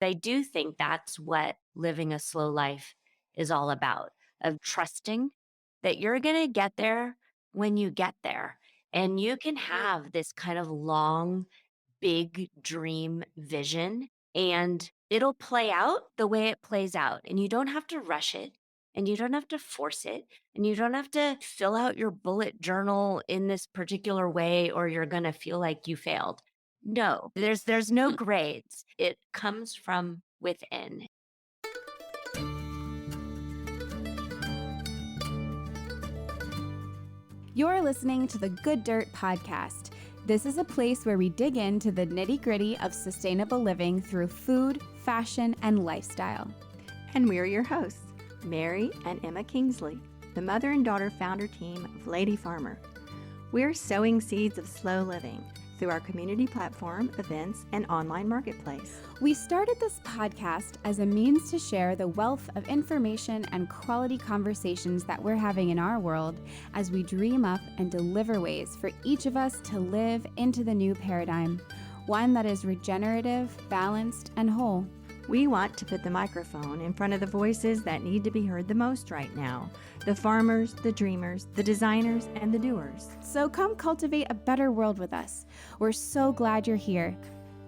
I do think that's what living a slow life is all about, of trusting that you're going to get there when you get there. And you can have this kind of long, big dream vision, and it'll play out the way it plays out. And you don't have to rush it, and you don't have to force it, and you don't have to fill out your bullet journal in this particular way or you're going to feel like you failed. No, there's no grades. It comes from within. You're listening to the Good Dirt Podcast. This is a place where we dig into the nitty-gritty of sustainable living through food, fashion, and lifestyle. And we're your hosts, Mary and Emma Kingsley, the mother and daughter founder team of Lady Farmer. We're sowing seeds of slow living through our community platform, events, and online marketplace. We started this podcast as a means to share the wealth of information and quality conversations that we're having in our world as we dream up and deliver ways for each of us to live into the new paradigm, one that is regenerative, balanced, and whole. We want to put the microphone in front of the voices that need to be heard the most right now: the farmers, the dreamers, the designers, and the doers. So come cultivate a better world with us. We're so glad you're here.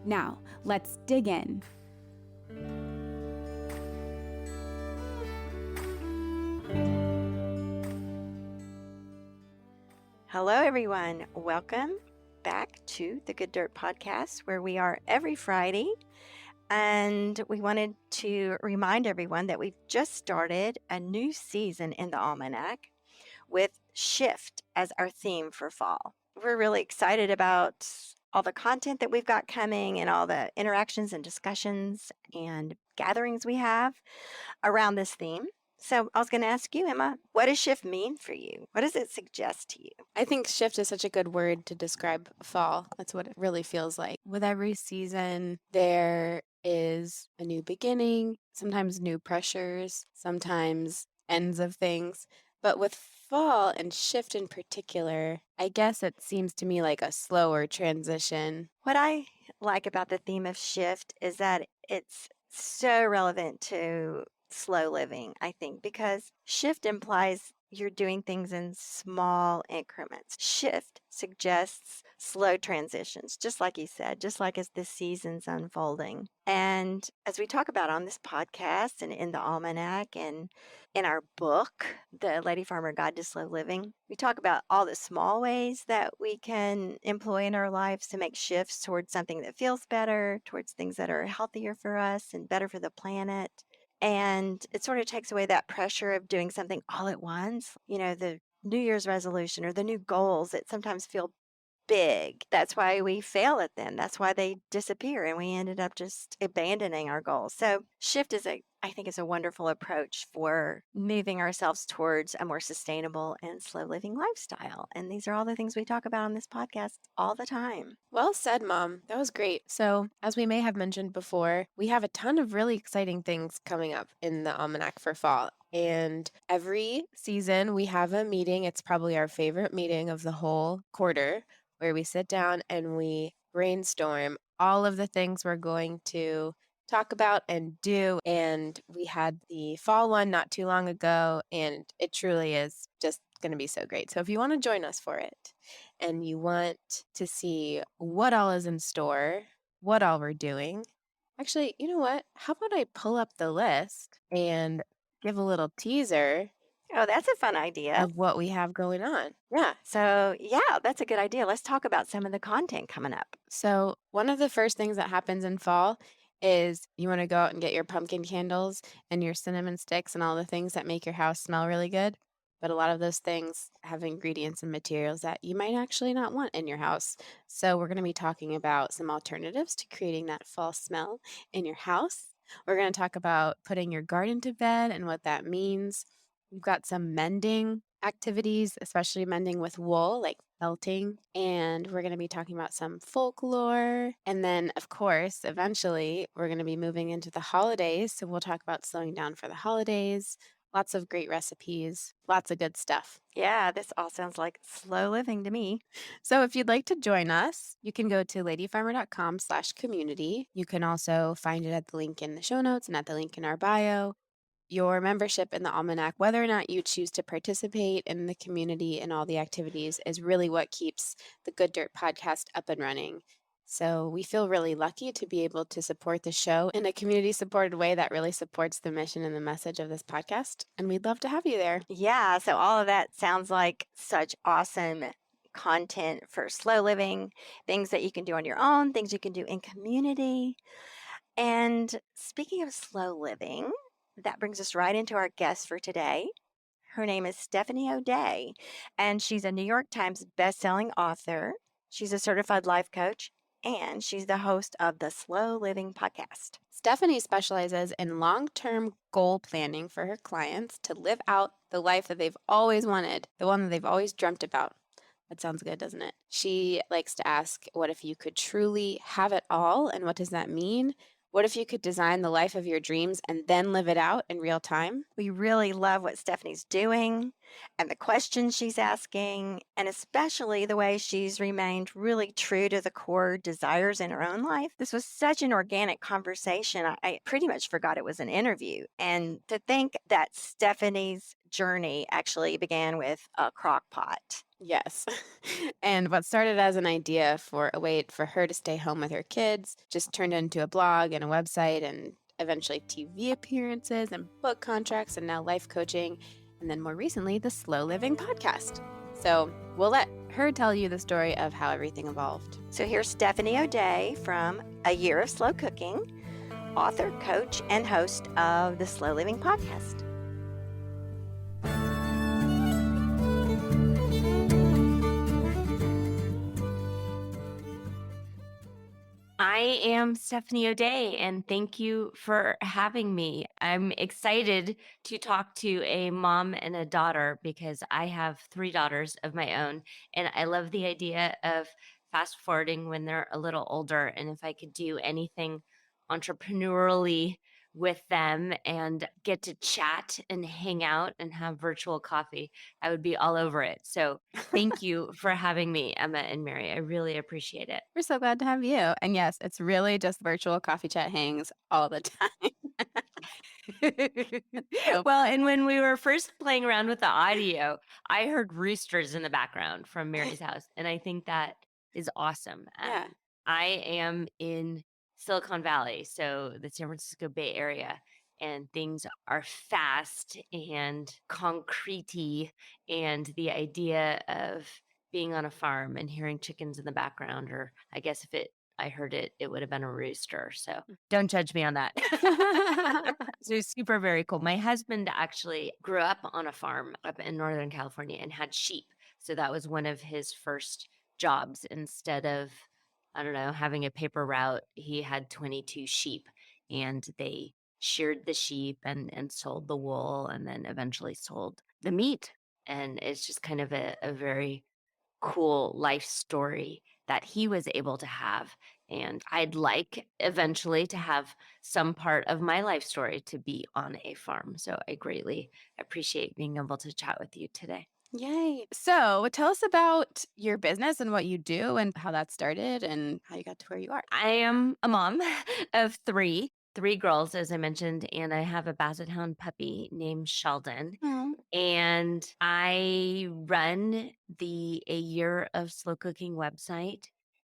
Now, let's dig in. Hello, everyone. Welcome back to the Good Dirt Podcast, where we are every Friday. And we wanted to remind everyone that we've just started a new season in the Almanac with Shift as our theme for fall. We're really excited about all the content that we've got coming and all the interactions and discussions and gatherings we have around this theme. So I was going to ask you, Emma, what does shift mean for you? What does it suggest to you? I think shift is such a good word to describe fall. That's what it really feels like. With every season, there is a new beginning, sometimes new pressures, sometimes ends of things. But with fall and shift in particular, I guess it seems to me like a slower transition. What I like about the theme of shift is that it's so relevant to slow living, I think, because shift implies you're doing things in small increments. Shift suggests slow transitions, just like you said, just like as the season's unfolding. And as we talk about on this podcast and in the Almanac and in our book, The Lady Farmer Guide to Slow Living, we talk about all the small ways that we can employ in our lives to make shifts towards something that feels better, towards things that are healthier for us and better for the planet. And it sort of takes away that pressure of doing something all at once. You know, the New Year's resolution or the new goals that sometimes feel big. That's why we fail at them. That's why they disappear and we ended up just abandoning our goals. So shift is I think is a wonderful approach for moving ourselves towards a more sustainable and slow living lifestyle. And these are all the things we talk about on this podcast all the time. Well said, Mom. That was great. So, as we may have mentioned before, we have a ton of really exciting things coming up in the Almanac for fall. And every season we have a meeting. It's probably our favorite meeting of the whole quarter, where we sit down and we brainstorm all of the things we're going to talk about and do. And we had the fall one not too long ago, and it truly is just going to be so great. So if you want to join us for it and you want to see what all is in store, what all we're doing, actually, you know what? How about I pull up the list and give a little teaser Oh, that's a fun idea. of what we have going on? Yeah. So, yeah, that's a good idea. Let's talk about some of the content coming up. So one of the first things that happens in fall is you want to go out and get your pumpkin candles and your cinnamon sticks and all the things that make your house smell really good. But a lot of those things have ingredients and materials that you might actually not want in your house. So we're going to be talking about some alternatives to creating that fall smell in your house. We're going to talk about putting your garden to bed and what that means. We've got some mending activities, especially mending with wool, like felting. And we're going to be talking about some folklore. And then, of course, eventually, we're going to be moving into the holidays. So we'll talk about slowing down for the holidays, Lots of great recipes, lots of good stuff. Yeah, this all sounds like slow living to me. So if you'd like to join us, you can go to ladyfarmer.com/community. You can also find it at the link in the show notes and at the link in our bio. Your membership in the Almanac, whether or not you choose to participate in the community and all the activities, is really what keeps the Good Dirt podcast up and running. So we feel really lucky to be able to support the show in a community supported way that really supports the mission and the message of this podcast. And we'd love to have you there. Yeah, so all of that sounds like such awesome content for slow living, things that you can do on your own, things you can do in community. And speaking of slow living, that brings us right into our guest for today. Her name is Stephanie O'Day, and she's a New York Times bestselling author. She's a certified life coach, and she's the host of the Slow Living podcast. Stephanie specializes in long term goal planning for her clients to live out the life that they've always wanted, the one that they've always dreamt about. That sounds good, doesn't it? She likes to ask, what if you could truly have it all? And what does that mean? What if you could design the life of your dreams and then live it out in real time? We really love what Stephanie's doing and the questions she's asking, and especially the way she's remained really true to the core desires in her own life. This was such an organic conversation. I pretty much forgot it was an interview. And to think that Stephanie's journey actually began with a crock pot. Yes. And what started as an idea for a way for her to stay home with her kids just turned into a blog and a website and eventually TV appearances and book contracts and now life coaching. And then more recently, the Slow Living podcast. So we'll let her tell you the story of how everything evolved. So here's Stephanie O'Day from A Year of Slow Cooking, author, coach, and host of the Slow Living podcast. I am Stephanie O'Day, and thank you for having me. I'm excited to talk to a mom and a daughter because I have 3 daughters of my own, and I love the idea of fast forwarding when they're a little older. And if I could do anything entrepreneurially with them and get to chat and hang out and have virtual coffee, I would be all over it. So thank you for having me, Emma and Mary. I really appreciate it. We're so glad to have you. And yes, it's really just virtual coffee chat hangs all the time. So, Well, and when we were first playing around with the audio, I heard roosters in the background from Mary's house, and I think that is awesome. yeah. I am in Silicon Valley, so the San Francisco Bay Area, and things are fast and concretey, and the idea of being on a farm and hearing chickens in the background, or I guess if I heard it, it would have been a rooster. So don't judge me on that. So it's super very cool. My husband actually grew up on a farm up in Northern California and had sheep. So that was one of his first jobs. Instead of, I don't know, having a paper route, he had 22 sheep, and they sheared the sheep and sold the wool and then eventually sold the meat. And it's just kind of a very cool life story that he was able to have. And I'd like eventually to have some part of my life story to be on a farm. So I greatly appreciate being able to chat with you today. Yay. So tell us about your business and what you do and how that started and how you got to where you are. I am a mom of three girls, as I mentioned, and I have a Basset Hound puppy named Sheldon. Oh, And I run the A Year of Slow Cooking website.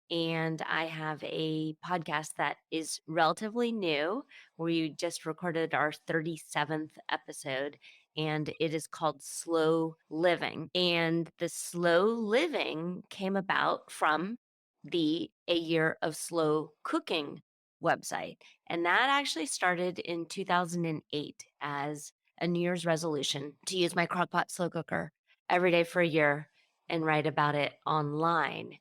And I have a podcast that is relatively new. We just recorded our 37th episode, and it is called Slow Living. And the slow living came about from the A Year of Slow Cooking website. And that actually started in 2008 as a New Year's resolution to use my crockpot slow cooker every day for a year and write about it online.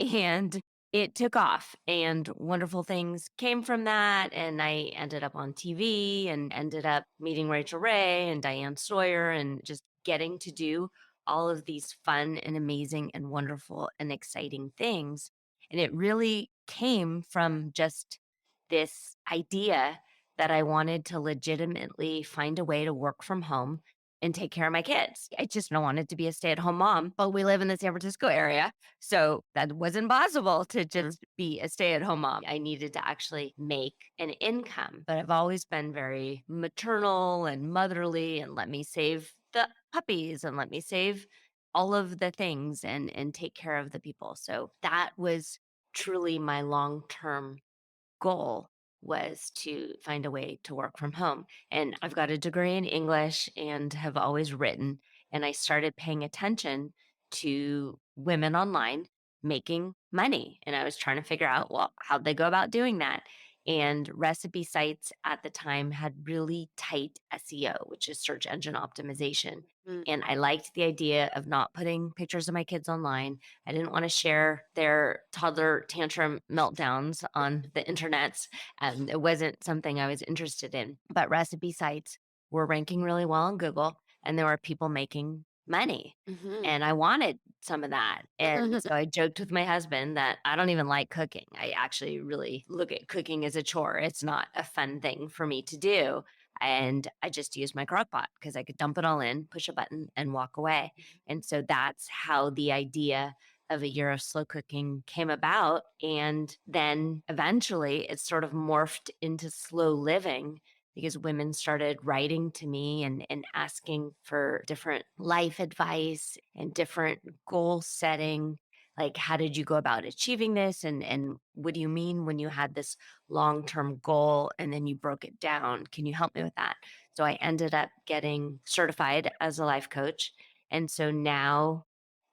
And it took off, and wonderful things came from that. And I ended up on TV and ended up meeting Rachel Ray and Diane Sawyer and just getting to do all of these fun and amazing and wonderful and exciting things. And it really came from just this idea that I wanted to legitimately find a way to work from home and take care of my kids. I just wanted to be a stay-at-home mom, but we live in the San Francisco area, so that wasn't possible to just be a stay-at-home mom. I needed to actually make an income, but I've always been very maternal and motherly and let me save the puppies and let me save all of the things and take care of the people. So that was truly my long-term goal, was to find a way to work from home. And I've got a degree in English and have always written. And I started paying attention to women online making money. And I was trying to figure out, well, how'd they go about doing that? And recipe sites at the time had really tight SEO, which is search engine optimization. Mm. And I liked the idea of not putting pictures of my kids online. I didn't want to share their toddler tantrum meltdowns on the internets. It wasn't something I was interested in. But recipe sites were ranking really well on Google, and there were people making money. Mhm. And I wanted some of that. And so I joked with my husband that I don't even like cooking. I actually really look at cooking as a chore. It's not a fun thing for me to do. And I just use my crock pot because I could dump it all in, push a button, and walk away. And so that's how the idea of a year of slow cooking came about. And then eventually it sort of morphed into slow living because women started writing to me and asking for different life advice and different goal setting. Like, how did you go about achieving this? And what do you mean when you had this long term goal and then you broke it down? Can you help me with that? So I ended up getting certified as a life coach. And so now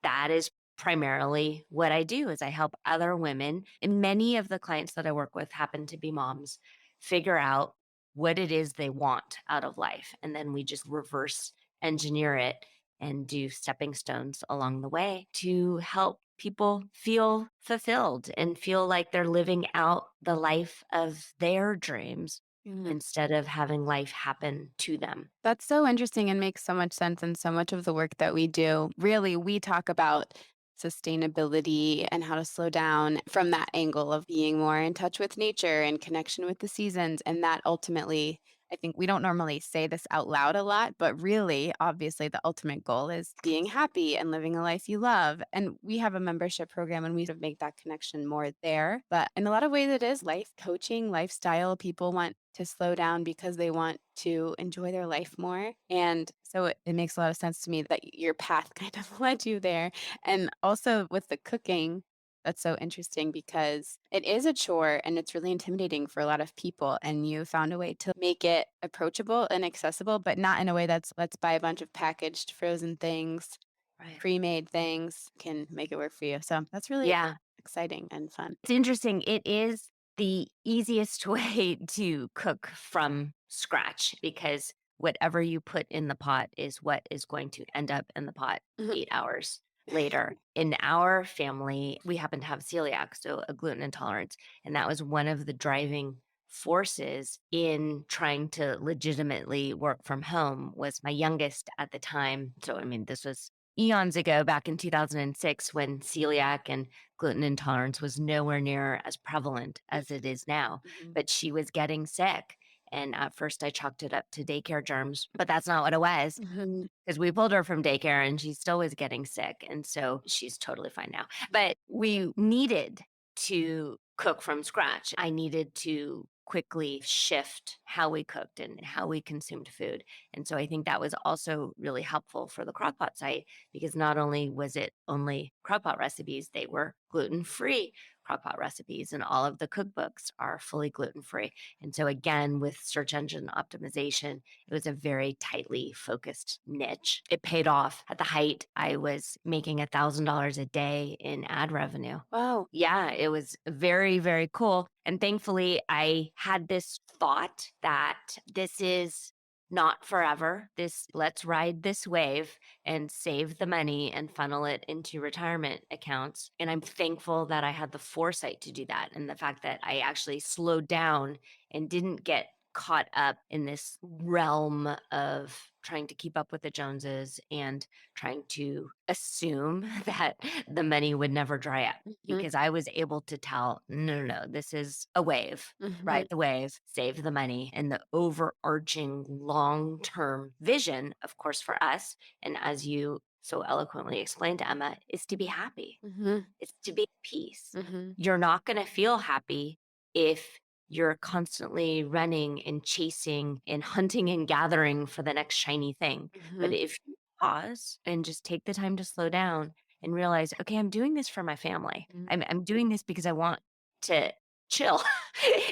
that is primarily what I do is I help other women, and many of the clients that I work with happen to be moms, figure out what it is they want out of life. And then we just reverse engineer it and do stepping stones along the way to help people feel fulfilled and feel like they're living out the life of their dreams Mhm. instead of having life happen to them. That's so interesting and makes so much sense. And so much of the work that we do, really, we talk about sustainability and how to slow down from that angle of being more in touch with nature and connection with the seasons. And that ultimately, I think we don't normally say this out loud a lot, but really, obviously, the ultimate goal is being happy and living a life you love. And we have a membership program and we sort of make that connection more there. But in a lot of ways, it is life coaching, lifestyle. People want to slow down because they want to enjoy their life more. And so it makes a lot of sense to me that your path kind of led you there. And also with the cooking, that's so interesting because it is a chore and it's really intimidating for a lot of people. And you found a way to make it approachable and accessible, but not in a way that's let's buy a bunch of packaged frozen things, Right. pre-made things can make it work for you. So that's really Yeah. exciting and fun. It's interesting. It is the easiest way to cook from scratch because whatever you put in the pot is what is going to end up in the pot Mhm. 8 hours later. In our family, we happen to have celiac, so a gluten intolerance. And that was one of the driving forces in trying to legitimately work from home was my youngest at the time. So I mean, this was eons ago back in 2006 when celiac and gluten intolerance was nowhere near as prevalent as it is now, Mhm. but she was getting sick. And at first, I chalked it up to daycare germs, but that's not what it was Mhm. because we pulled her from daycare and she still was getting sick. And so she's totally fine now. But we needed to cook from scratch. I needed to quickly shift how we cooked and how we consumed food. And so I think that was also really helpful for the crockpot site because not only was it only crockpot recipes, they were gluten free crockpot recipes, and all of the cookbooks are fully gluten free. And so, again, with search engine optimization, it was a very tightly focused niche. It paid off. At the height, I was making $1,000 a day in ad revenue. Wow. Yeah, it was very, very cool. And thankfully, I had this thought that this is not forever. Let's ride this wave and save the money and funnel it into retirement accounts. And I'm thankful that I had the foresight to do that. And the fact that I actually slowed down and didn't get caught up in this realm of trying to keep up with the Joneses and trying to assume that the money would never dry up Mhm. because I was able to tell, no, no, no, this is a wave, Mhm. ride the wave, save the money. And the overarching long term vision, of course, for us, and as you so eloquently explained to Emma, is to be happy. Mhm. It's to be at peace. Mhm. You're not going to feel happy if you're constantly running and chasing and hunting and gathering for the next shiny thing. But Mhm. if you pause and just take the time to slow down and realize, okay, I'm doing this for my family. Mhm. I'm doing this because I want to chill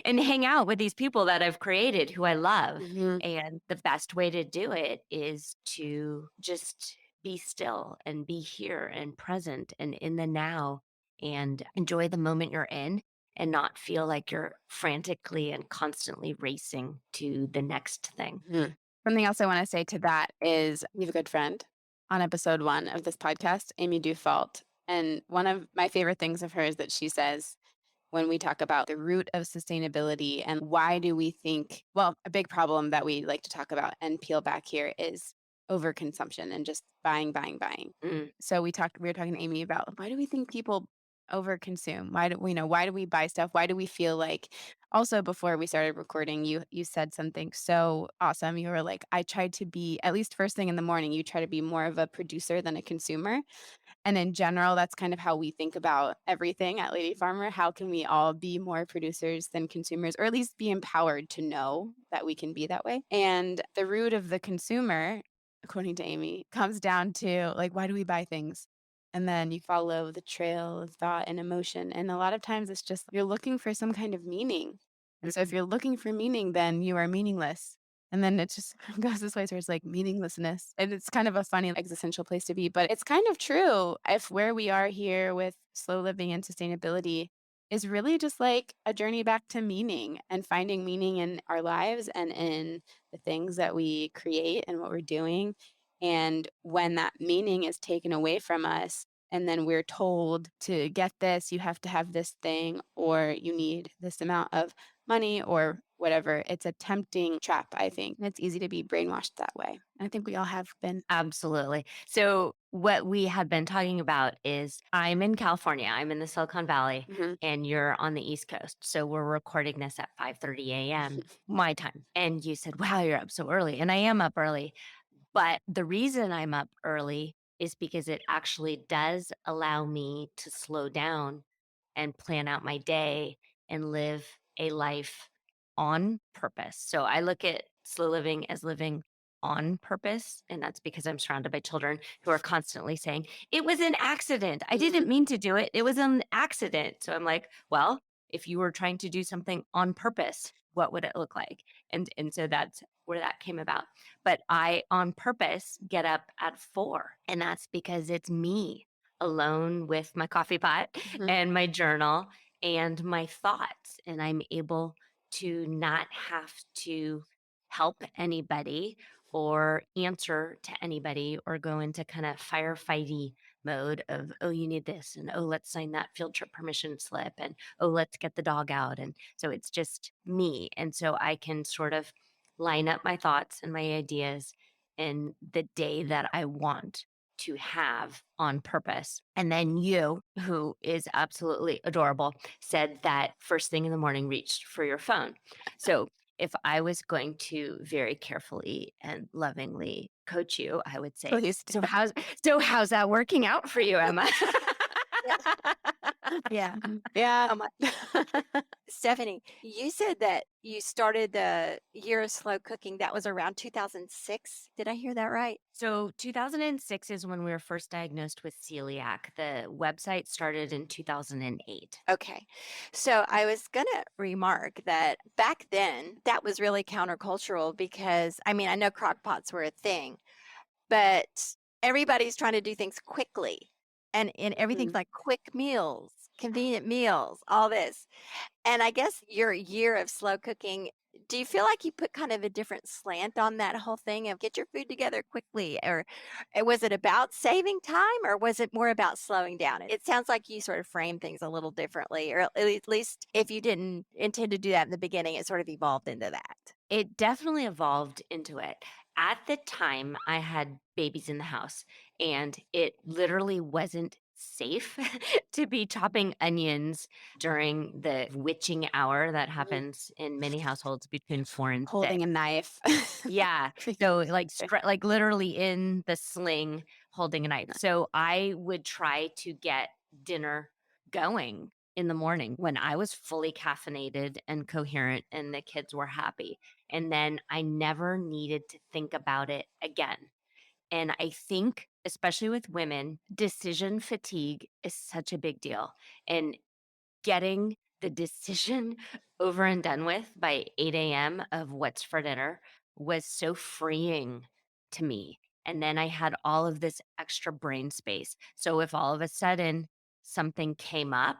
and hang out with these people that I've created who I love. Mhm. And the best way to do it is to just be still and be here and present and in the now and enjoy the moment you're in and not feel like you're frantically and constantly racing to the next thing. Mhm. Something else I want to say to that is we have a good friend on episode 1 of this podcast, Amy Dufault. And one of my favorite things of hers that she says when we talk about the root of sustainability and why do we think, well, a big problem that we like to talk about and peel back here is overconsumption and just buying, buying, buying. Mm, So we were talking to Amy about why do we think people overconsume? Why do we buy stuff? Why do we feel like also before we started recording, you said something so awesome. You were like, I tried to be, at least first thing in the morning, you try to be more of a producer than a consumer. And in general, that's kind of how we think about everything at Lady Farmer. How can we all be more producers than consumers, or at least be empowered to know that we can be that way? And the root of the consumer, according to Amy, comes down to like, why do we buy things? And then you follow the trail of thought and emotion. And a lot of times it's just you're looking for some kind of meaning. And so if mm, you're looking for meaning, then you are meaningless. And then it just goes this way where it's like meaninglessness. And it's kind of a funny existential place to be. But it's kind of true if where we are here with slow living and sustainability is really just like a journey back to meaning and finding meaning in our lives and in the things that we create and what we're doing. And when that meaning is taken away from us, and then we're told to get this, you have to have this thing, or you need this amount of money or whatever. It's a tempting trap, I think. And it's easy to be brainwashed that way. And I think we all have been. absolutely. So, what we had been talking about is I'm in California, I'm in the Silicon Valley, Mhm. and you're on the East Coast. So, we're recording this at 5:30 a.m. my time. And you said, wow, you're up so early. And I am up early. But the reason I'm up early is because it actually does allow me to slow down and plan out my day and live a life on purpose. So I look at slow living as living on purpose. And that's because I'm surrounded by children who are constantly saying, it was an accident. I didn't mean to do it. It was an accident. So I'm like, well, if you were trying to do something on purpose, what would it look like? And so that's where that came about. But I, on purpose, get up at 4. And that's because it's me alone with my coffee pot Mhm. and my journal and my thoughts. And I'm able to not have to help anybody or answer to anybody or go into kind of firefighty mode of, oh, you need this. And oh, let's sign that field trip permission slip. And oh, let's get the dog out. And so it's just me. And so I can sort of line up my thoughts and my ideas in the day that I want to have on purpose. And then you, who is absolutely adorable, said that first thing in the morning reached for your phone. So if I was going to very carefully and lovingly coach you, I would say, Please. so how's that working out for you, Emma? Yeah. Yeah. Yeah. Oh my, Stephanie, you said that you started the year of slow cooking. That was around 2006. Did I hear that right? So 2006 is when we were first diagnosed with celiac. The website started in 2008. Okay. So I was going to remark that back then, that was really countercultural because, I mean, I know crock pots were a thing, but everybody's trying to do things quickly. And everything's Mhm. like quick meals, convenient meals, all this. And I guess your year of slow cooking, do you feel like you put kind of a different slant on that whole thing of get your food together quickly? Or was it about saving time or was it more about slowing down? It sounds like you sort of frame things a little differently, or at least if you didn't intend to do that in the beginning, it sort of evolved into that. It definitely evolved into it. At the time, I had babies in the house, and it literally wasn't safe to be chopping onions during the witching hour that Mhm. happens in many households between 4 and 6. Holding a knife. Yeah. So, like, like, literally in the sling holding a knife. So, I would try to get dinner going in the morning when I was fully caffeinated and coherent and the kids were happy, and then I never needed to think about it again. And I think, especially with women, decision fatigue is such a big deal, and getting the decision over and done with by 8 a.m. of what's for dinner was so freeing to me. And then I had all of this extra brain space. So if all of a sudden something came up,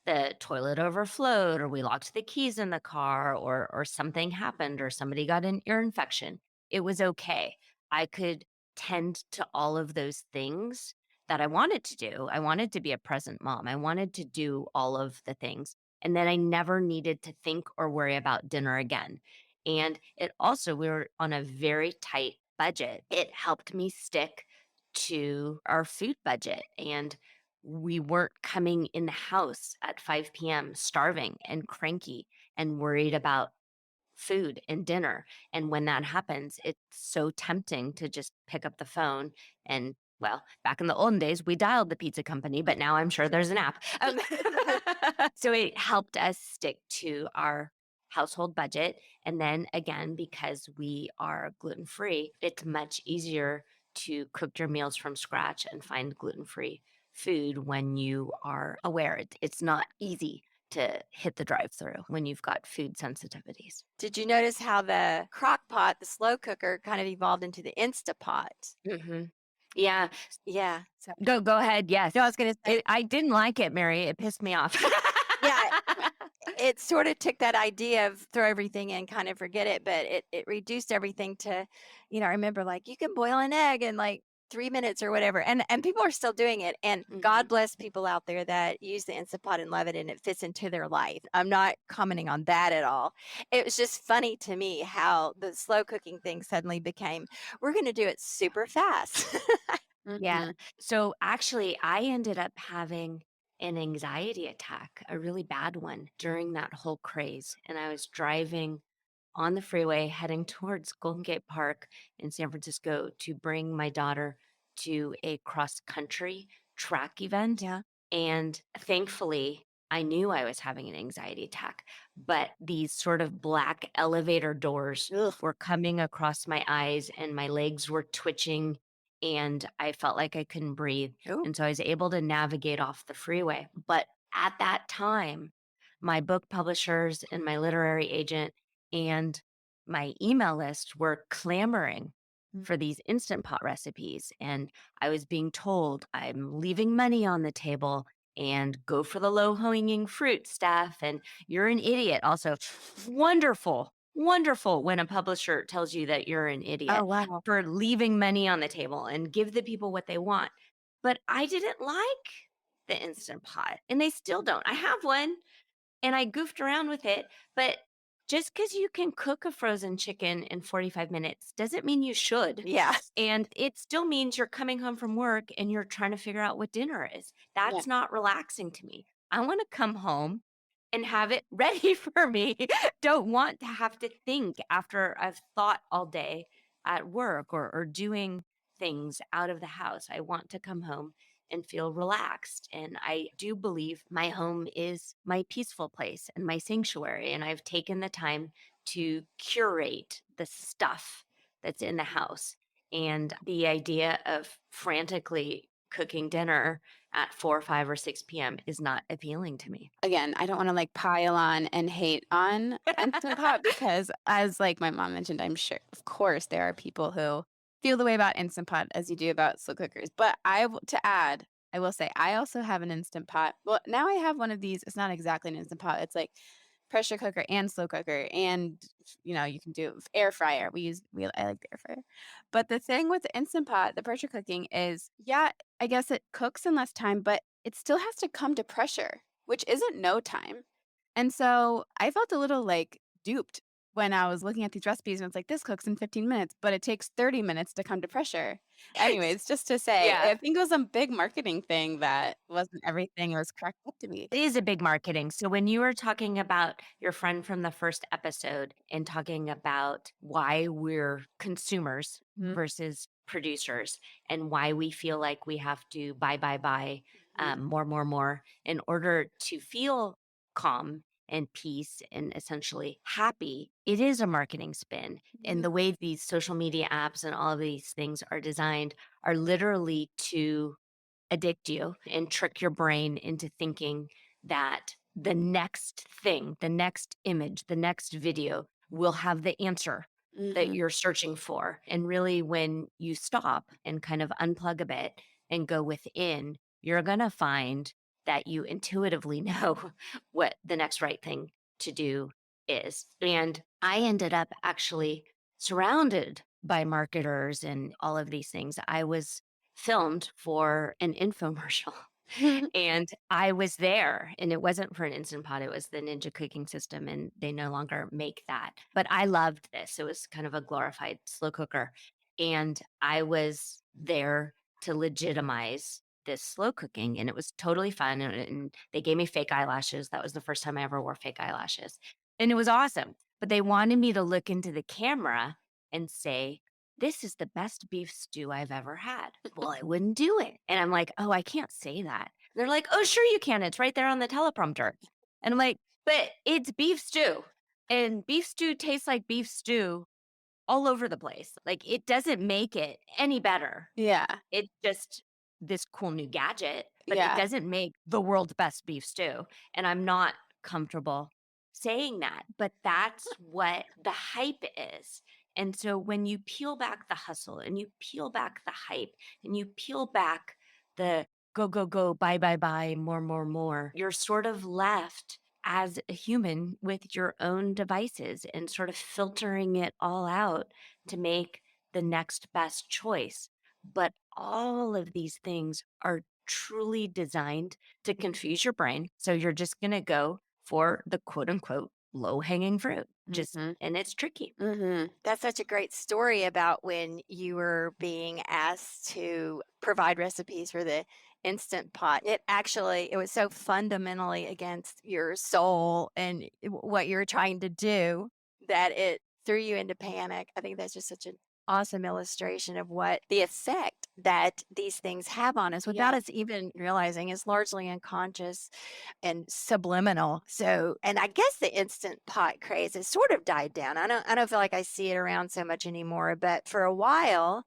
the toilet overflowed, or we locked the keys in the car, or something happened, or somebody got an ear infection, it was okay. I could tend to all of those things that I wanted to do. I wanted to be a present mom. I wanted to do all of the things. And then I never needed to think or worry about dinner again. And it also, we were on a very tight budget. It helped me stick to our food budget. And we weren't coming in the house at 5 p.m. starving and cranky and worried about food and dinner. And when that happens, it's so tempting to just pick up the phone and, well, back in the olden days, we dialed the pizza company, but now I'm sure there's an app. So it helped us stick to our household budget. And then again, because we are gluten free, it's much easier to cook your meals from scratch and find gluten free food when you are aware. It's not easy to hit the drive through when you've got food sensitivities. Did you notice how the crock pot, the slow cooker, kind of evolved into the Instapot? Mhm. Yeah. Yeah. So Go ahead, yes. no, I was gonna say, I didn't like it, Mary, it pissed me off. Yeah. It sort of took that idea of throw everything in, kind of forget it, but it reduced everything to, I remember like you can boil an egg in like 3 minutes or whatever, and people are still doing it. And God Mhm. bless people out there that use the Instant Pot and love it, and it fits into their life. I'm not commenting on that at all. It was just funny to me how the slow cooking thing suddenly became, we're going to do it super fast. Yeah. mhm. So, actually, I ended up having an anxiety attack, a really bad one, during that whole craze, and I was driving on the freeway heading towards Golden Gate Park in San Francisco to bring my daughter to a cross country track event. Yeah. And thankfully, I knew I was having an anxiety attack, but these sort of black elevator doors Ugh. were coming across my eyes and my legs were twitching and I felt like I couldn't breathe. Oh, And so I was able to navigate off the freeway. But at that time, my book publishers and my literary agent and my email list were clamoring Mm. for these instant pot recipes. And I was being told I'm leaving money on the table and go for the low hanging fruit stuff. And you're an idiot. Also, wonderful, wonderful when a publisher tells you that you're an Oh, idiot wow. for leaving money on the table and give the people what they want. But I didn't like the instant pot and they still don't. I have one and I goofed around with it, but just because you can cook a frozen chicken in 45 minutes doesn't mean you should. yeah. And it still means you're coming home from work and you're trying to figure out what dinner is. Yeah. That's not relaxing to me. I want to come home and have it ready for me. Don't want to have to think after I've thought all day at work or doing things out of the house. I want to come home and feel relaxed. And I do believe my home is my peaceful place and my sanctuary. And I've taken the time to curate the stuff that's in the house. And the idea of frantically cooking dinner at 4, 5, or 6 p.m. is not appealing to me. Again, I don't wanna, like, pile on and hate on Instant Pot because as, like, my mom mentioned, I'm sure of course, there are people who feel the way about Instant Pot as you do about slow cookers, but to add, I will say I also have an Instant Pot. Well, now I have one of these, it's not exactly an Instant Pot, it's like pressure cooker and slow cooker and, you can do air fryer. I like the air fryer. But the thing with the Instant Pot, the pressure cooking is, yeah, I guess it cooks in less time, but it still has to come to pressure, which isn't no time. And so I felt a little like duped when I was looking at these recipes and it's like, this cooks in 15 minutes, but it takes 30 minutes to come to pressure. Anyways, just to say, Yeah. I think it was a big marketing thing that wasn't everything it was cracked up to be. It is a big marketing. So when you were talking about your friend from the first episode and talking about why we're consumers Mhm, versus producers and why we feel like we have to buy, mhm, more in order to feel calm and peace and essentially happy, it is a marketing spin. And mhm, the way these social media apps and all of these things are designed are literally to addict you and trick your brain into thinking that the next thing, the next image, the next video will have the answer that mhm, you're searching for. And really, when you stop and kind of unplug a bit and go within, you're going to find that you intuitively know what the next right thing to do is. And I ended up actually surrounded by marketers and all of these things. I was filmed for an infomercial. mhm. And I was there, and it wasn't for an Instant Pot, it was the Ninja cooking system, and they no longer make that. But I loved this. It was kind of a glorified slow cooker. And I was there to legitimize this slow cooking, and it was totally fun. And they gave me fake eyelashes. That was the first time I ever wore fake eyelashes. And it was awesome. But they wanted me to look into the camera and say, this is the best beef stew I've ever had. Well, I wouldn't do it. And I'm like, oh, I can't say that. They're like, oh, sure you can. It's right there on the teleprompter. And I'm like, but it's beef stew. And beef stew tastes like beef stew all over the place. Like it doesn't make it any better. Yeah, It's just this cool new gadget, but it yeah. doesn't make the world's best beef stew, and I'm not comfortable saying that, but that's what the hype is. And so when you peel back the hustle and you peel back the hype and you peel back the go, go, go, buy, more, you're sort of left as a human with your own devices and sort of filtering it all out to make the next best choice. But all of these things are truly designed to confuse your brain. So you're just going to go for the quote unquote low hanging fruit. Just, Mhm, and it's tricky. mhm. That's such a great story about when you were being asked to provide recipes for the Instant Pot. It was so fundamentally against your soul and what you're trying to do that it threw you into panic. I think that's just such an awesome illustration of what the effect that these things have on us without Yeah, us even realizing is largely unconscious and subliminal. So, and I guess the Instant Pot craze has sort of died down. I don't feel like I see it around so much anymore, but for a while,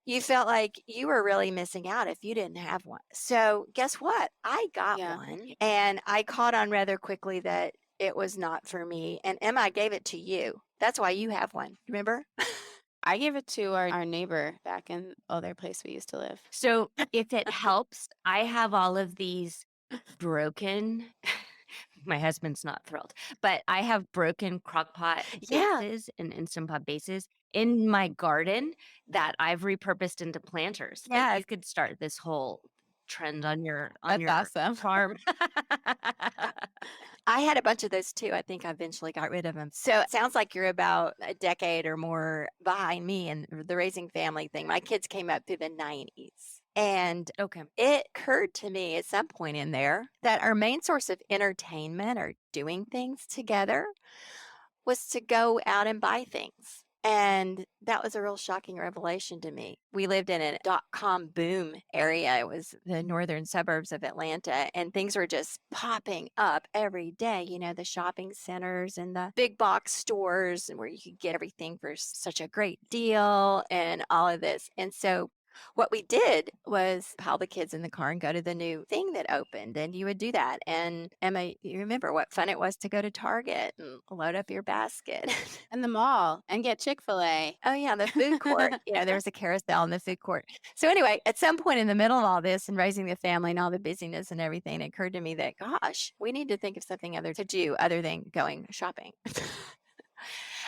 you felt like you were really missing out if you didn't have one. So, guess what? I got yeah. one and I caught on rather quickly that it was not for me. And Emma, I gave it to you. That's why you have one. Remember? I gave it to our neighbor back in other place we used to live. So if it helps, I have all of these broken, my husband's not thrilled, but I have broken crock pot Yeah. bases and Instant Pot bases in my garden that I've repurposed into planters. Like Yes. you could start this whole trend on That's your awesome. farm. I had a bunch of those too. I think I eventually got rid of them. So it sounds like you're about a decade or more behind me in the raising family thing. My kids came up through the 90s. And Okay. it occurred to me at some point in there that our main source of entertainment or doing things together was to go out and buy things. And that was a real shocking revelation to me. We lived in a dot-com boom area. It was the northern suburbs of Atlanta, and things were just popping up every day. You know, the shopping centers and the big box stores, and where you could get everything for such a great deal and all of this. And so what we did was pile the kids in the car and go to the new thing that opened, and you would do that. And Emma, you remember what fun it was to go to Target and load up your basket. And the mall and get Chick-fil-A. Oh, yeah, the food court. You know, there was a carousel in the food court. So anyway, at some point in the middle of all this and raising the family and all the busyness and everything, it occurred to me that, gosh, we need to think of something other to do other than going shopping.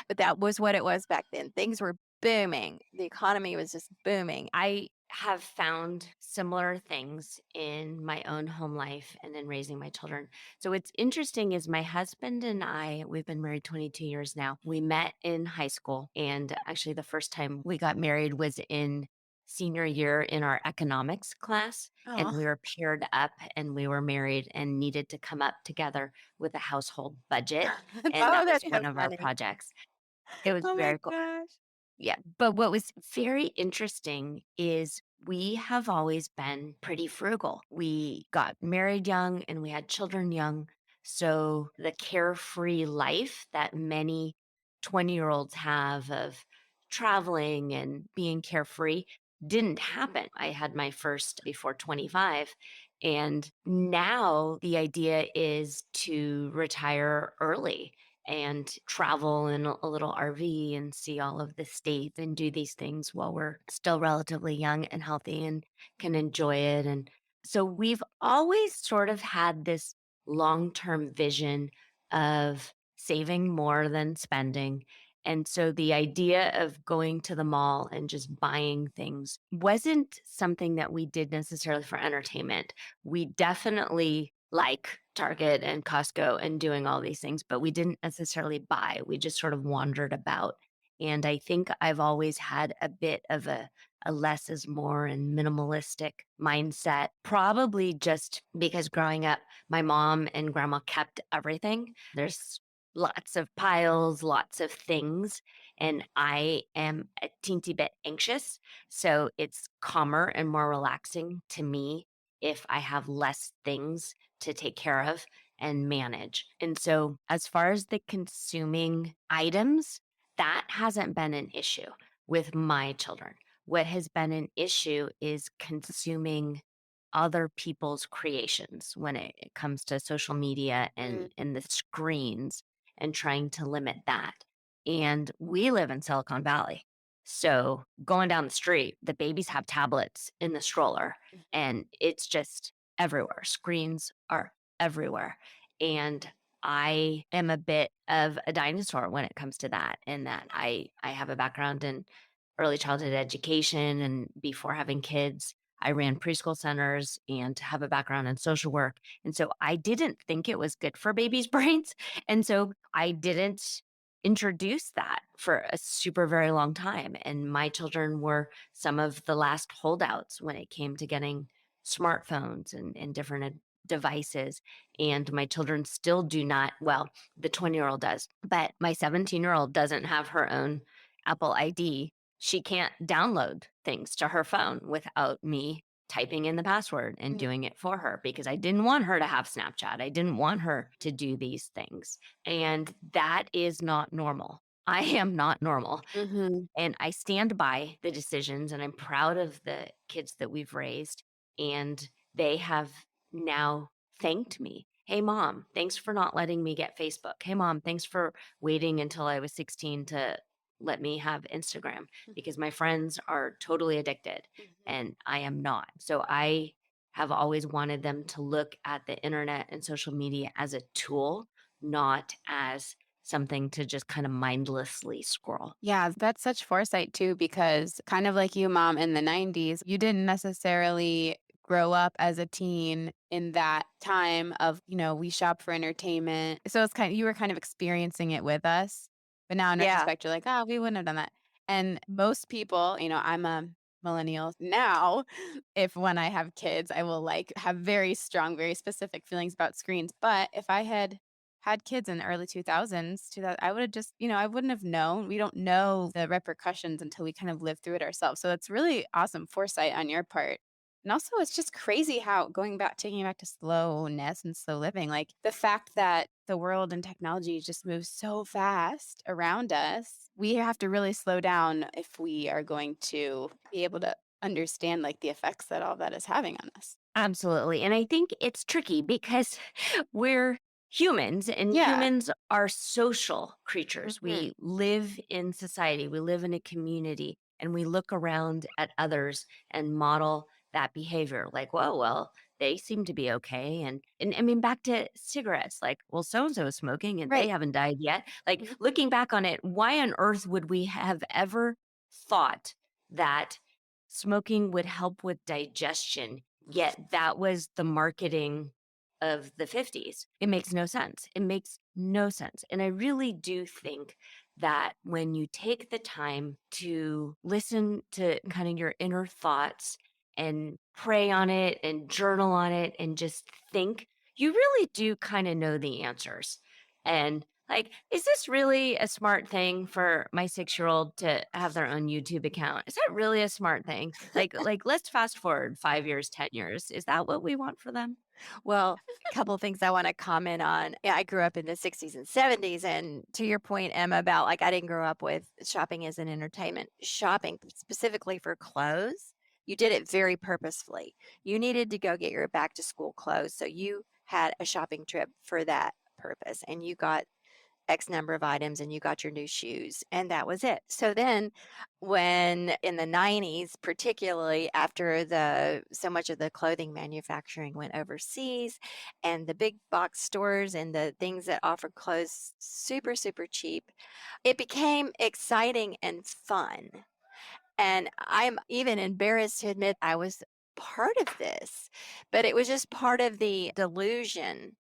But that was what it was back then. Things were booming. The economy was just booming. I have found similar things in my own home life and in raising my children. So what's interesting is my husband and I, we've been married 22 years now. We met in high school. And actually, the first time we got married was in senior year in our economics class. And Oh, we were paired up and we were married and needed to come up together with a household budget. And oh, that was that's so one of our funny. projects. It was Oh my very cool. gosh. Yeah, but what was very interesting is we have always been pretty frugal. We got married young and we had children young. So the carefree life that many 20-year-olds have of traveling and being carefree didn't happen. I had my first before 25. And now the idea is to retire early and travel in a little RV and see all of the states and do these things while we're still relatively young and healthy and can enjoy it. And so we've always sort of had this long term vision of saving more than spending. And so the idea of going to the mall and just buying things wasn't something that we did necessarily for entertainment. We definitely like Target and Costco and doing all these things, but we didn't necessarily buy. We just sort of wandered about. And I think I've always had a bit of a less is more and minimalistic mindset, probably just because growing up, my mom and grandma kept everything. There's lots of piles, lots of things. And I am a teensy bit anxious. So it's calmer and more relaxing to me if I have less things to take care of and manage. And so, as far as the consuming items, that hasn't been an issue with my children. What has been an issue is consuming other people's creations when it comes to social media Mm, and the screens and trying to limit that. And we live in Silicon Valley. So going down the street, the babies have tablets in the stroller and it's just everywhere. Screens are everywhere. And I am a bit of a dinosaur when it comes to that, in that I have a background in early childhood education, and before having kids, I ran preschool centers and have a background in social work. And so I didn't think it was good for babies' brains. And so I didn't introduce that for a super very long time. And my children were some of the last holdouts when it came to getting smartphones and different devices. And my children still do not, well, the 20-year-old does, but my 17-year-old doesn't have her own Apple ID. She can't download things to her phone without me typing in the password and mm, doing it for her because I didn't want her to have Snapchat. I didn't want her to do these things. And that is not normal. I am not normal. mhm. And I stand by the decisions and I'm proud of the kids that we've raised. And they have now thanked me. Hey, mom, thanks for not letting me get Facebook. Hey, mom, thanks for waiting until I was 16 to let me have Instagram because my friends are totally addicted Mhm. and I am not. So I have always wanted them to look at the internet and social media as a tool, not as something to just kind of mindlessly scroll. Yeah, that's such foresight too, because kind of like you, mom, in the 90s, you didn't necessarily grow up as a teen in that time of, we shop for entertainment. So it's you were kind of experiencing it with us. But now in Yeah. retrospect, you're like, oh, we wouldn't have done that. And most people, I'm a millennial now. If when I have kids, I will have very strong, very specific feelings about screens. But if I had kids in the early 2000s, I would have just, I wouldn't have known. We don't know the repercussions until we kind of live through it ourselves. So it's really awesome foresight on your part. And also, it's just crazy how taking it back to slowness and slow living, like the fact that the world and technology just moves so fast around us, we have to really slow down if we are going to be able to understand like the effects that all that is having on us. Absolutely. And I think it's tricky because we're humans and Yeah. humans are social creatures. Mhm. We live in society, we live in a community, and we look around at others and model that behavior like, whoa, well, they seem to be okay. And I mean, back to cigarettes, like, well, so and so is smoking and they Right. haven't died yet. Like, Mhm. looking back on it, why on earth would we have ever thought that smoking would help with digestion, yet that was the marketing of the 50s. It makes no sense. It makes no sense. And I really do think that when you take the time to listen to kind of your inner thoughts and pray on it and journal on it and just think, you really do kind of know the answers. And like, is this really a smart thing for my 6-year-old to have their own YouTube account? Is that really a smart thing? Like let's fast forward 5 years, 10 years. Is that what we want for them? Well, a couple of things I want to comment on. Yeah, I grew up in the 60s and 70s. And to your point, Emma, about like I didn't grow up with shopping as an entertainment. Shopping specifically for clothes, you did it very purposefully. You needed to go get your back to school clothes. So you had a shopping trip for that purpose and you got X number of items and you got your new shoes, and that was it. So then, when in the 90s, particularly after the so much of the clothing manufacturing went overseas and the big box stores and the things that offered clothes super, super cheap, it became exciting and fun. And I'm even embarrassed to admit I was part of this, but it was just part of the delusion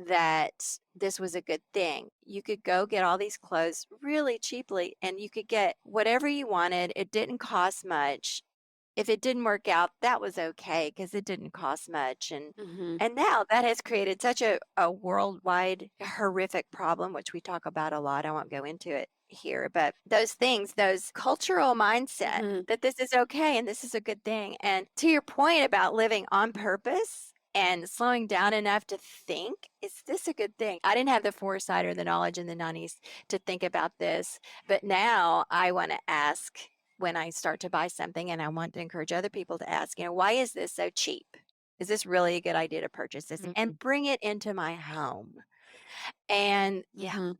that this was a good thing. You could go get all these clothes really cheaply and you could get whatever you wanted. It didn't cost much. If it didn't work out, that was okay because it didn't cost much. Hmm. And now that has created such a worldwide horrific problem, which we talk about a lot. I won't go into it here, but those things, those cultural mindset Hmm. that this is okay and this is a good thing. And to your point about living on purpose and slowing down enough to think, is this a good thing? I didn't have the foresight or the knowledge in the 90s to think about this, but now I want to ask when I start to buy something, and I want to encourage other people to ask, why is this so cheap? Is this really a good idea to purchase this Mhm. and bring it into my home? And yeah, Hmm.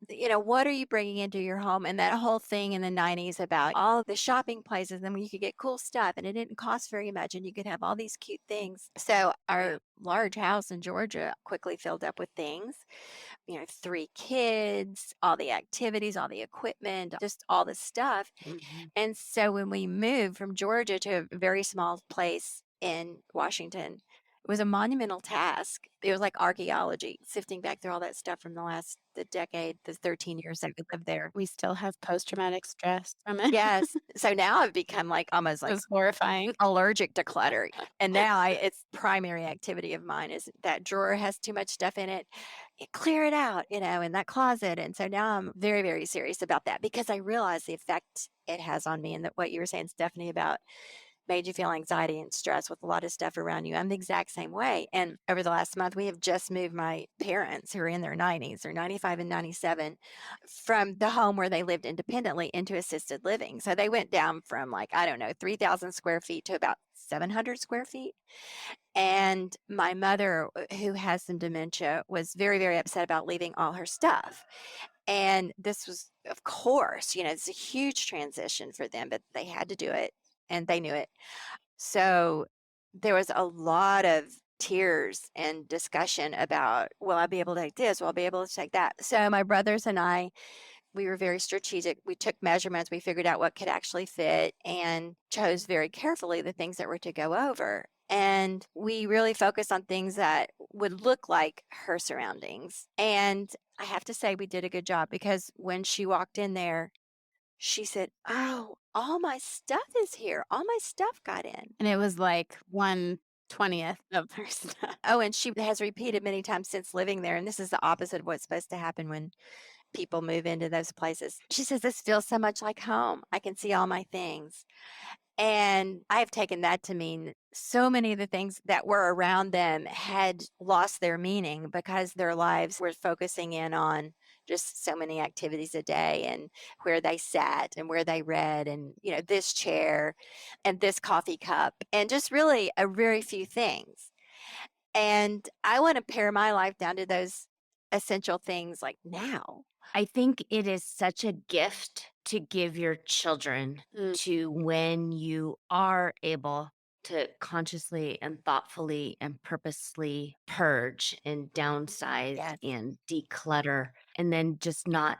what are you bringing into your home? And that whole thing in the 90s about all of the shopping places and when you could get cool stuff and it didn't cost very much and you could have all these cute things. So our large house in Georgia quickly filled up with things, 3 kids, all the activities, all the equipment, just all the stuff. Mhm. And so when we moved from Georgia to a very small place in Washington, it was a monumental task. It was like archaeology, sifting back through all that stuff from the decade, the 13 years that we lived there. We still have post-traumatic stress from it. Yes. So now I've become like almost It like was horrifying. allergic to clutter. And now it's primary activity of mine is that drawer has too much stuff in it. Clear it out, in that closet. And so now I'm very, very serious about that because I realize the effect it has on me and that what you were saying, Stephanie, about made you feel anxiety and stress with a lot of stuff around you. I'm the exact same way. And over the last month, we have just moved my parents who are in their 90s, they're 95 and 97, from the home where they lived independently into assisted living. So they went down from like, I don't know, 3,000 square feet to about 700 square feet. And my mother, who has some dementia, was very, very upset about leaving all her stuff. And this was, of course, it's a huge transition for them, but they had to do it and they knew it. So there was a lot of tears and discussion about, will I be able to take this? Will I be able to take that? So my brothers and I, we were very strategic. We took measurements, we figured out what could actually fit and chose very carefully the things that were to go over. And we really focused on things that would look like her surroundings. And I have to say, we did a good job because when she walked in there, she said, "Oh, all my stuff is here. All my stuff got in." And it was like 1/20th of her stuff. Oh, and she has repeated many times since living there, and this is the opposite of what's supposed to happen when people move into those places. She says, "This feels so much like home. I can see all my things." And I've taken that to mean so many of the things that were around them had lost their meaning because their lives were focusing in on just so many activities a day and where they sat and where they read and, this chair and this coffee cup and just really a very few things. And I want to pare my life down to those essential things like now. I think it is such a gift to give your children Mm. to when you are able to consciously and thoughtfully and purposely purge and downsize Yes. and declutter and then just not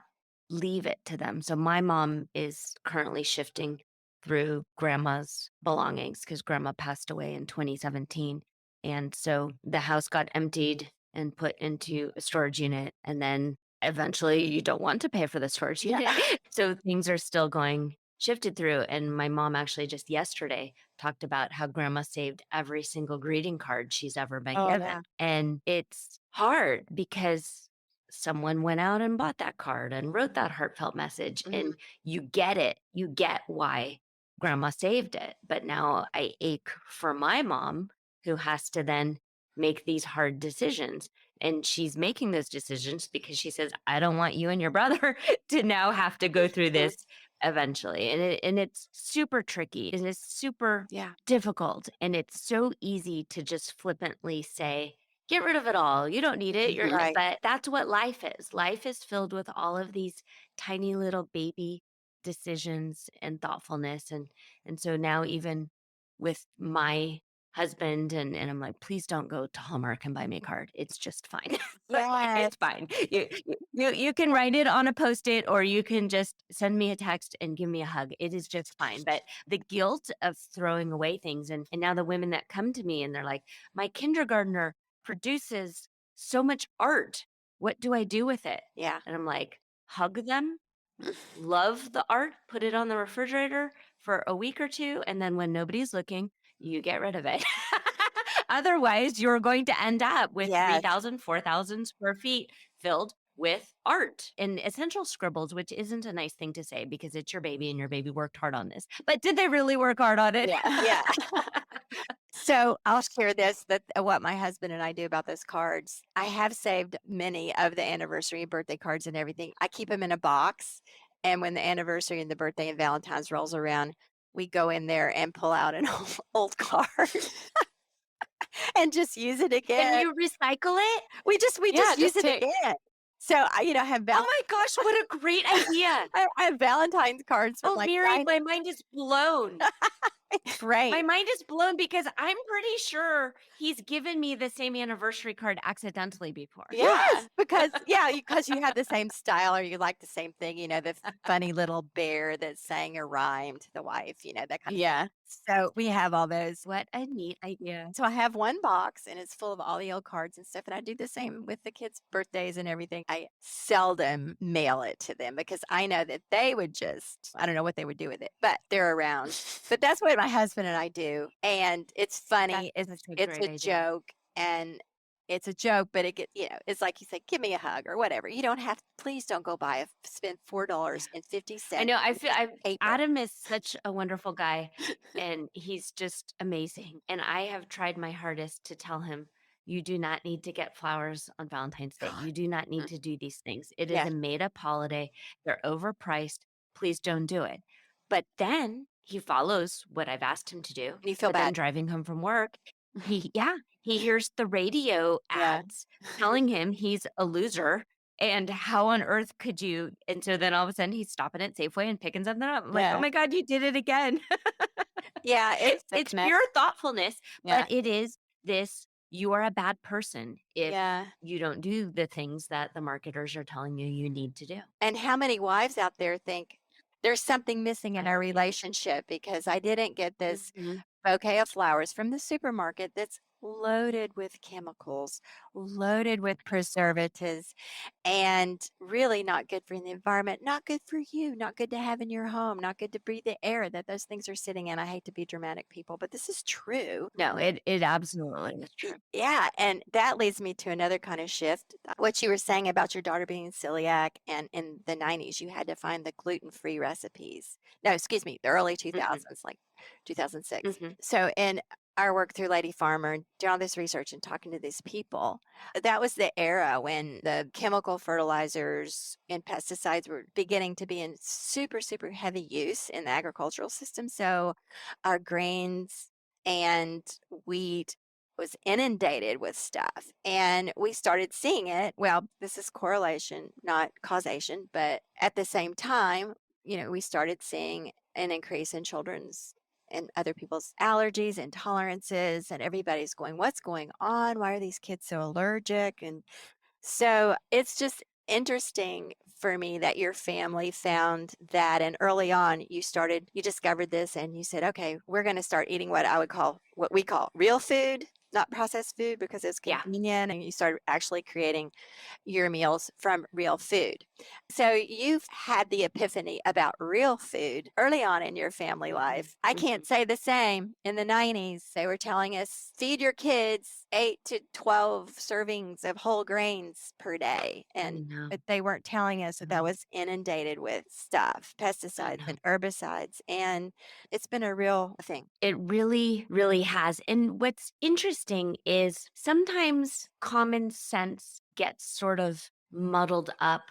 leave it to them. So my mom is currently shifting through grandma's belongings because grandma passed away in 2017. And so the house got emptied and put into a storage unit. And then eventually you don't want to pay for the storage unit. So things are still going shifted through. And my mom actually just yesterday talked about how grandma saved every single greeting card she's ever been Oh, given. yeah. And it's hard because someone went out and bought that card and wrote that heartfelt message. And you get it. You get why grandma saved it. But now I ache for my mom who has to then make these hard decisions. And she's making those decisions because she says, I don't want you and your brother to now have to go through this eventually. And it's super tricky. It is super Yeah. difficult. And it's so easy to just flippantly say, get rid of it all. You don't need it. Right. But that's what life is. Life is filled with all of these tiny little baby decisions and thoughtfulness. And so now even with my husband and I'm like, please don't go to Hallmark and buy me a card. It's just fine. Yes. It's fine. You can write it on a post-it or you can just send me a text and give me a hug. It is just fine. But the guilt of throwing away things and now the women that come to me and they're like, my kindergartner produces so much art. What do I do with it? Yeah. And I'm like, hug them, love the art, put it on the refrigerator for a week or two. And then when nobody's looking, you get rid of it. Otherwise, you're going to end up with Yes. 3,000, 4,000 square feet filled with art and essential scribbles, which isn't a nice thing to say because it's your baby and your baby worked hard on this. But did they really work hard on it? Yeah. So I'll share this that what my husband and I do about those cards. I have saved many of the anniversary birthday cards and everything. I keep them in a box. And when the anniversary and the birthday and Valentine's rolls around, we go in there and pull out an old card and just use it Can again. you recycle it? We Yeah, just use just it again. So I, have Oh my gosh, what a great idea. I have Valentine's cards from Oh, like Mary, my mind is blown. great. My mind is blown because I'm pretty sure he's given me the same anniversary card accidentally before. Yes, because you have the same style or you like the same thing, the funny little bear that sang a rhyme to the wife, that kind of Yeah. so we have all those. What a neat idea. So I have one box and it's full of all the old cards and stuff. And I do the same with the kids' birthdays and everything. I seldom mail it to them because I know that they would I don't know what they would do with it, but they're around. But that's what my husband and I do. And it's funny. That's It's such a it's great a idea. joke and it's a joke, but it's like you say, give me a hug or whatever. You don't have, please don't go spend $4.50. I know. I feel paper. Adam is such a wonderful guy and he's just amazing. And I have tried my hardest to tell him, you do not need to get flowers on Valentine's Day. You do not need to do these things. It is Yeah. a made up holiday. They're overpriced. Please don't do it. But then he follows what I've asked him to do. And you feel But then bad. driving home from work, he hears the radio Yeah. ads telling him he's a loser and how on earth could you? And so then all of a sudden he's stopping at Safeway and picking something up. I'm like, Yeah. oh my God, you did it again. Yeah, It's pure thoughtfulness, Yeah. but it is this, you are a bad person if Yeah. you don't do the things that the marketers are telling you need to do. And how many wives out there think there's something missing in our relationship because I didn't get this bouquet of flowers from the supermarket that's loaded with chemicals, loaded with preservatives, and really not good for the environment, not good for you, not good to have in your home, not good to breathe the air that those things are sitting in. I hate to be dramatic, people, but this is true. No, it absolutely is true. Yeah, and that leads me to another kind of shift. What you were saying about your daughter being celiac, and in the 90s, you had to find the gluten-free recipes. No, excuse me, the early 2000s, like 2006. So in our work through Lady Farmer and doing all this research and talking to these people, that was the era when the chemical fertilizers and pesticides were beginning to be in super, super heavy use in the agricultural system. So our grains and wheat was inundated with stuff. And we started seeing it. Well, this is correlation, not causation, but at the same time, we started seeing an increase in children's and other people's allergies, intolerances, and everybody's going, what's going on? Why are these kids so allergic? And so it's just interesting for me that your family found that, and early on you discovered this and you said, okay, we're going to start eating what we call real food, not processed food because it's Yeah. convenient. And you started actually creating your meals from real food. So you've had the epiphany about real food early on in your family Mhm. life. I Mhm. can't say the same. In the 90s, they were telling us feed your kids 8 to 12 servings of whole grains per day. I And know. but they weren't telling us that that No, was inundated with stuff, I pesticides know. and herbicides. And it's been a real thing. It really, really has. And what's interesting is sometimes common sense gets sort of muddled up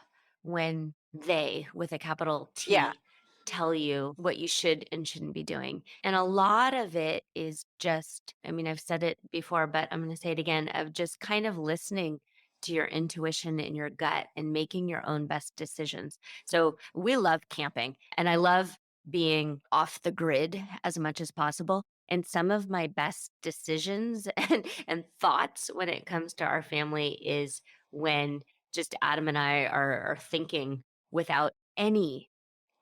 when they, with a capital Yeah. T, tell you what you should and shouldn't be doing. And a lot of it is just, I mean, I've said it before, but I'm going to say it again, of just kind of listening to your intuition and your gut and making your own best decisions. So we love camping and I love being off the grid as much as possible. And some of my best decisions and thoughts when it comes to our family is when just Adam and I are thinking without any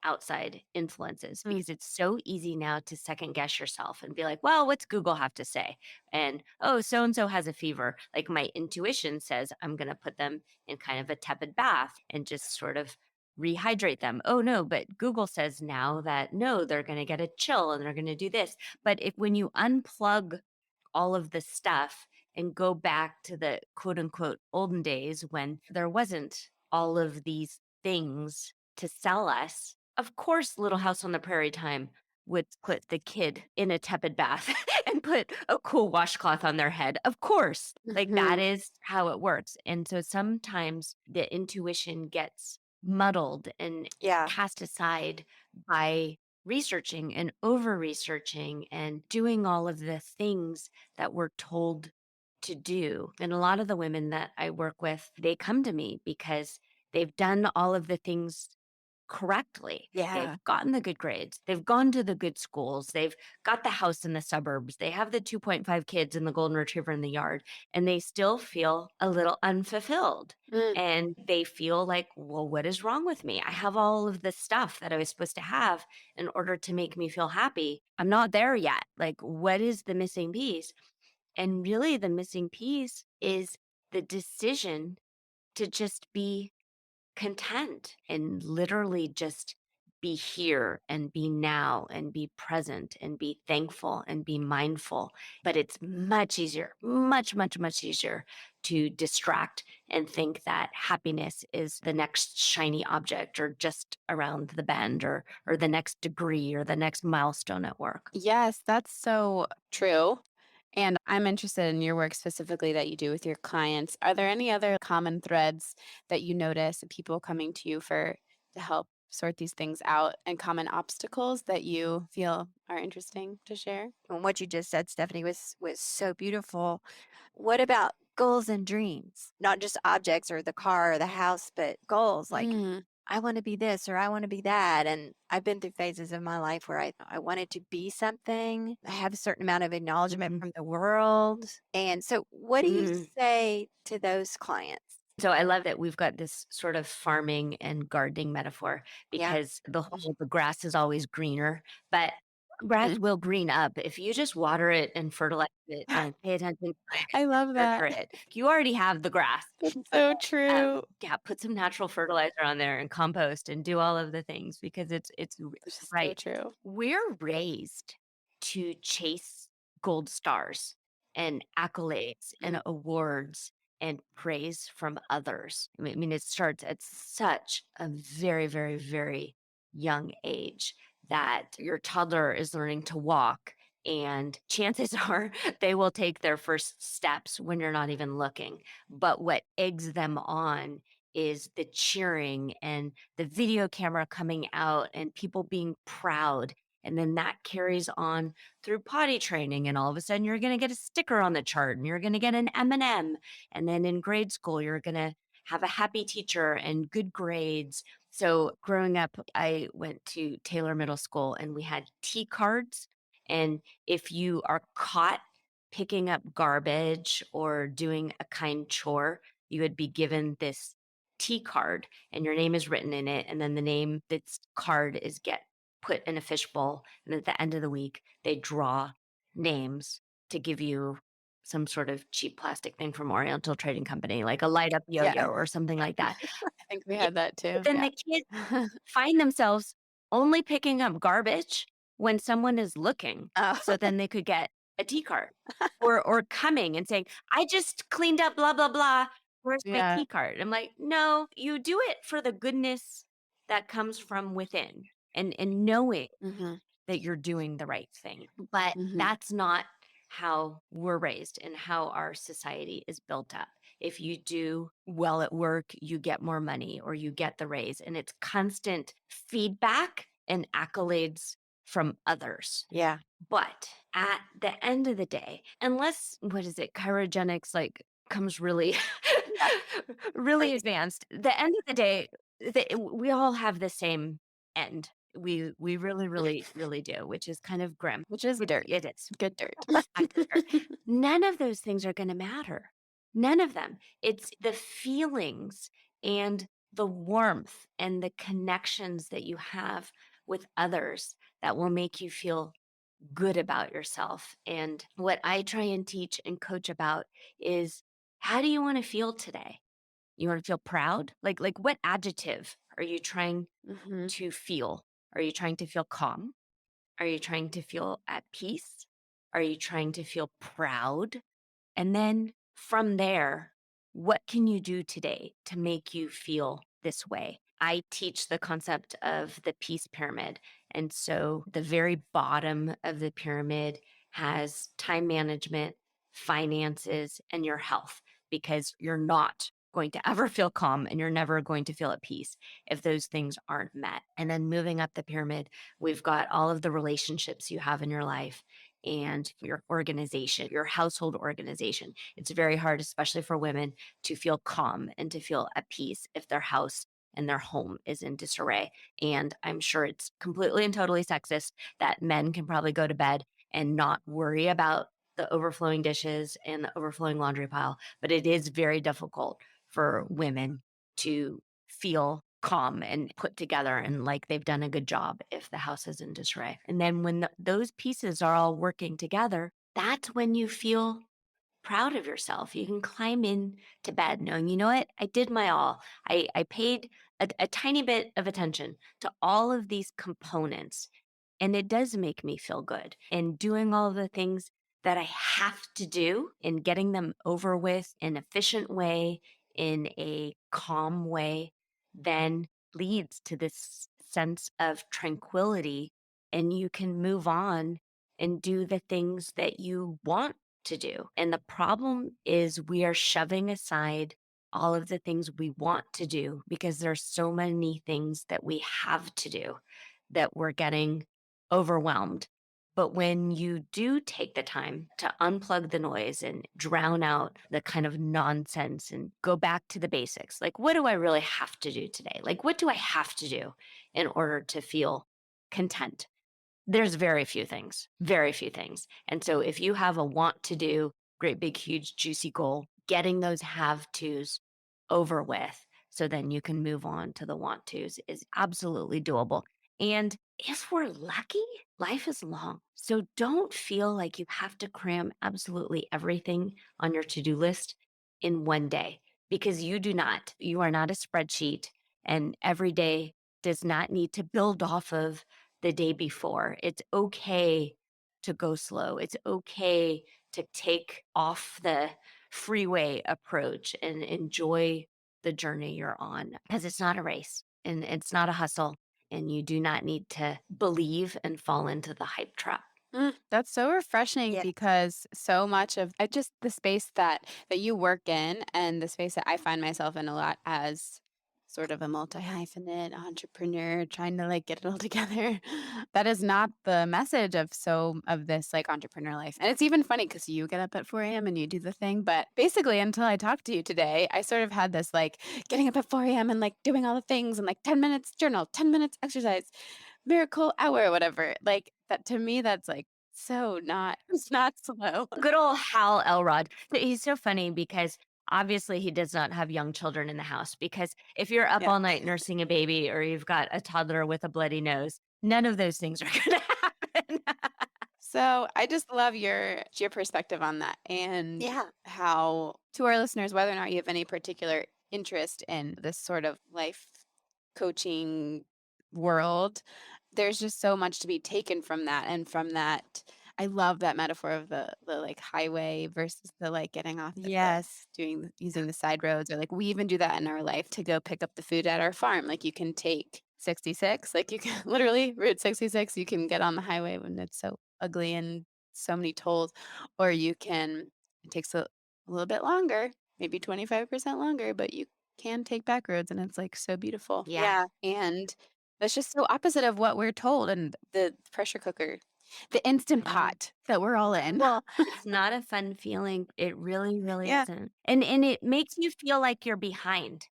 outside influences Mm. because it's so easy now to second guess yourself and be like, well, what's Google have to say? And oh, so and so has a fever. Like my intuition says, I'm going to put them in kind of a tepid bath and just sort of rehydrate them. Oh, no, but Google says now that no, they're going to get a chill and they're going to do this. But if when you unplug all of the stuff and go back to the quote unquote olden days when there wasn't all of these things to sell us. Of course, Little House on the Prairie time would put the kid in a tepid bath and put a cool washcloth on their head. Of course, like that Mhm. is how it works. And so sometimes the intuition gets muddled and Yeah. cast aside by researching and over researching and doing all of the things that we're told to do. And a lot of the women that I work with, they come to me because they've done all of the things correctly. They've Yeah. gotten the good grades. They've gone to the good schools. They've got the house in the suburbs. They have the 2.5 kids and the golden retriever in the yard, and they still feel a little unfulfilled. Mm. And they feel like, well, what is wrong with me? I have all of the stuff that I was supposed to have in order to make me feel happy. I'm not there yet. Like, what is the missing piece? And really, the missing piece is the decision to just be content and literally just be here and be now and be present and be thankful and be mindful. But it's much easier, much, much, much easier to distract and think that happiness is the next shiny object or just around the bend or the next degree or the next milestone at work. Yes, that's so true. And I'm interested in your work specifically that you do with your clients. Are there any other common threads that you notice of people coming to you for to help sort these things out and common obstacles that you feel are interesting to share? And what you just said, Stephanie, was so beautiful. What about goals and dreams? Not just objects or the car or the house, but goals like Mm, I want to be this or I want to be that. And I've been through phases of my life where I wanted to be something. I have a certain amount of acknowledgement Mhm. from the world. And so what do you Mm. say to those clients? So I love that we've got this sort of farming and gardening metaphor Yeah. because the grass is always greener, but grass will green up if you just water it and fertilize it and pay attention I love to nurture that. it. You already have the grass. That's so true. Yeah, put some natural fertilizer on there and compost and do all of the things because it's It's so right. true. We're raised to chase gold stars and accolades Mm, and awards and praise from others. I mean, it starts at such a very, very, very young age that your toddler is learning to walk. And chances are they will take their first steps when you're not even looking. But what eggs them on is the cheering and the video camera coming out and people being proud. And then that carries on through potty training. And all of a sudden, you're going to get a sticker on the chart and you're going to get an M&M. And then in grade school, you're going to have a happy teacher and good grades. So growing up, I went to Taylor Middle School and we had T cards. And if you are caught picking up garbage or doing a kind chore, you would be given this T card and your name is written in it. And then the name that's card is get put in a fishbowl. And at the end of the week, they draw names to give you some sort of cheap plastic thing from Oriental Trading Company, like a light up Yeah. yo-yo or something like that. I think we Yeah, had that too. but then Yeah. the kids find themselves only picking up garbage when someone is looking. Oh, So then they could get a tea cart or coming and saying, I just cleaned up blah, blah, blah. Where's my Yeah. tea cart? I'm like, no, you do it for the goodness that comes from within and knowing Hmm. that you're doing the right thing. But Hmm. that's not how we're raised and how our society is built up. If you do well at work, you get more money or you get the raise. And it's constant feedback and accolades from others. Yeah. But at the end of the day, unless what is it, cryogenics like comes really Yeah. really advanced, the end of the day, we all have the same end. We really, really, really do, which is kind of grim. Which is dirt. It is. Good dirt. Back to the dirt. None of those things are gonna matter. None of them. It's the feelings and the warmth and the connections that you have with others that will make you feel good about yourself. And what I try and teach and coach about is how do you want to feel today? You want to feel proud? Like what adjective are you trying Hmm. to feel? Are you trying to feel calm? Are you trying to feel at peace? Are you trying to feel proud? And then from there, what can you do today to make you feel this way? I teach the concept of the peace pyramid. And so the very bottom of the pyramid has time management, finances, and your health, because you're not going to ever feel calm and you're never going to feel at peace if those things aren't met. And then moving up the pyramid, we've got all of the relationships you have in your life and your organization, your household organization. It's very hard, especially for women, to feel calm and to feel at peace if their house and their home is in disarray. And I'm sure it's completely and totally sexist that men can probably go to bed and not worry about the overflowing dishes and the overflowing laundry pile. But it is very difficult for women to feel calm and put together and like they've done a good job if the house is in disarray. And then when those pieces are all working together, that's when you feel proud of yourself. You can climb in to bed knowing, you know what, I did my all. I paid a tiny bit of attention to all of these components. And it does make me feel good. And doing all the things that I have to do and getting them over with in an efficient way, in a calm way, then leads to this sense of tranquility. And you can move on and do the things that you want to do. And the problem is we are shoving aside all of the things we want to do because there's so many things that we have to do that we're getting overwhelmed. But when you do take the time to unplug the noise and drown out the kind of nonsense and go back to the basics, like what do I really have to do today? Like what do I have to do in order to feel content? There's very few things, very few things. And so if you have a want to do, great big, huge, juicy goal, getting those have tos over with so then you can move on to the want tos is absolutely doable. And if we're lucky, life is long. So don't feel like you have to cram absolutely everything on your to do list in one day because you do not. You are not a spreadsheet, and every day does not need to build off of the day before. It's okay to go slow. It's okay to take off the freeway approach and enjoy the journey you're on because it's not a race and it's not a hustle. And you do not need to believe and fall into the hype trap. That's so refreshing yeah. because so much of just the space that you work in and the space that I find myself in a lot as sort of a multi-hyphenate entrepreneur trying to like get it all together. That is not the message of of this like entrepreneur life. And it's even funny because you get up at 4 a.m. and you do the thing. But basically until I talked to you today, I sort of had this like getting up at 4 a.m. and like doing all the things and like 10 minutes journal, 10 minutes exercise, miracle hour, whatever. Like that to me, that's like so not it's not slow. Good old Hal Elrod. He's so funny because Obviously, he does not have young children in the house because if you're up Yeah. all night nursing a baby or you've got a toddler with a bloody nose, none of those things are going to happen. So I just love your perspective on that and Yeah. how to our listeners, whether or not you have any particular interest in this sort of life coaching world, there's just so much to be taken from that. And from that, I love that metaphor of the like highway versus the like getting off at the Yes. using the side roads, or like we even do that in our life to go pick up the food at our farm. Like you can take 66, like you can literally Route 66, you can get on the highway when it's so ugly and so many tolls, or you can, it takes a little bit longer, maybe 25% longer, but you can take back roads and it's like so beautiful. Yeah. Yeah. And that's just so opposite of what we're told. And the pressure cooker, the instant I know. pot that we're all in. Well, It's not a fun feeling. It really, really yeah. isn't. And it makes you feel like you're behind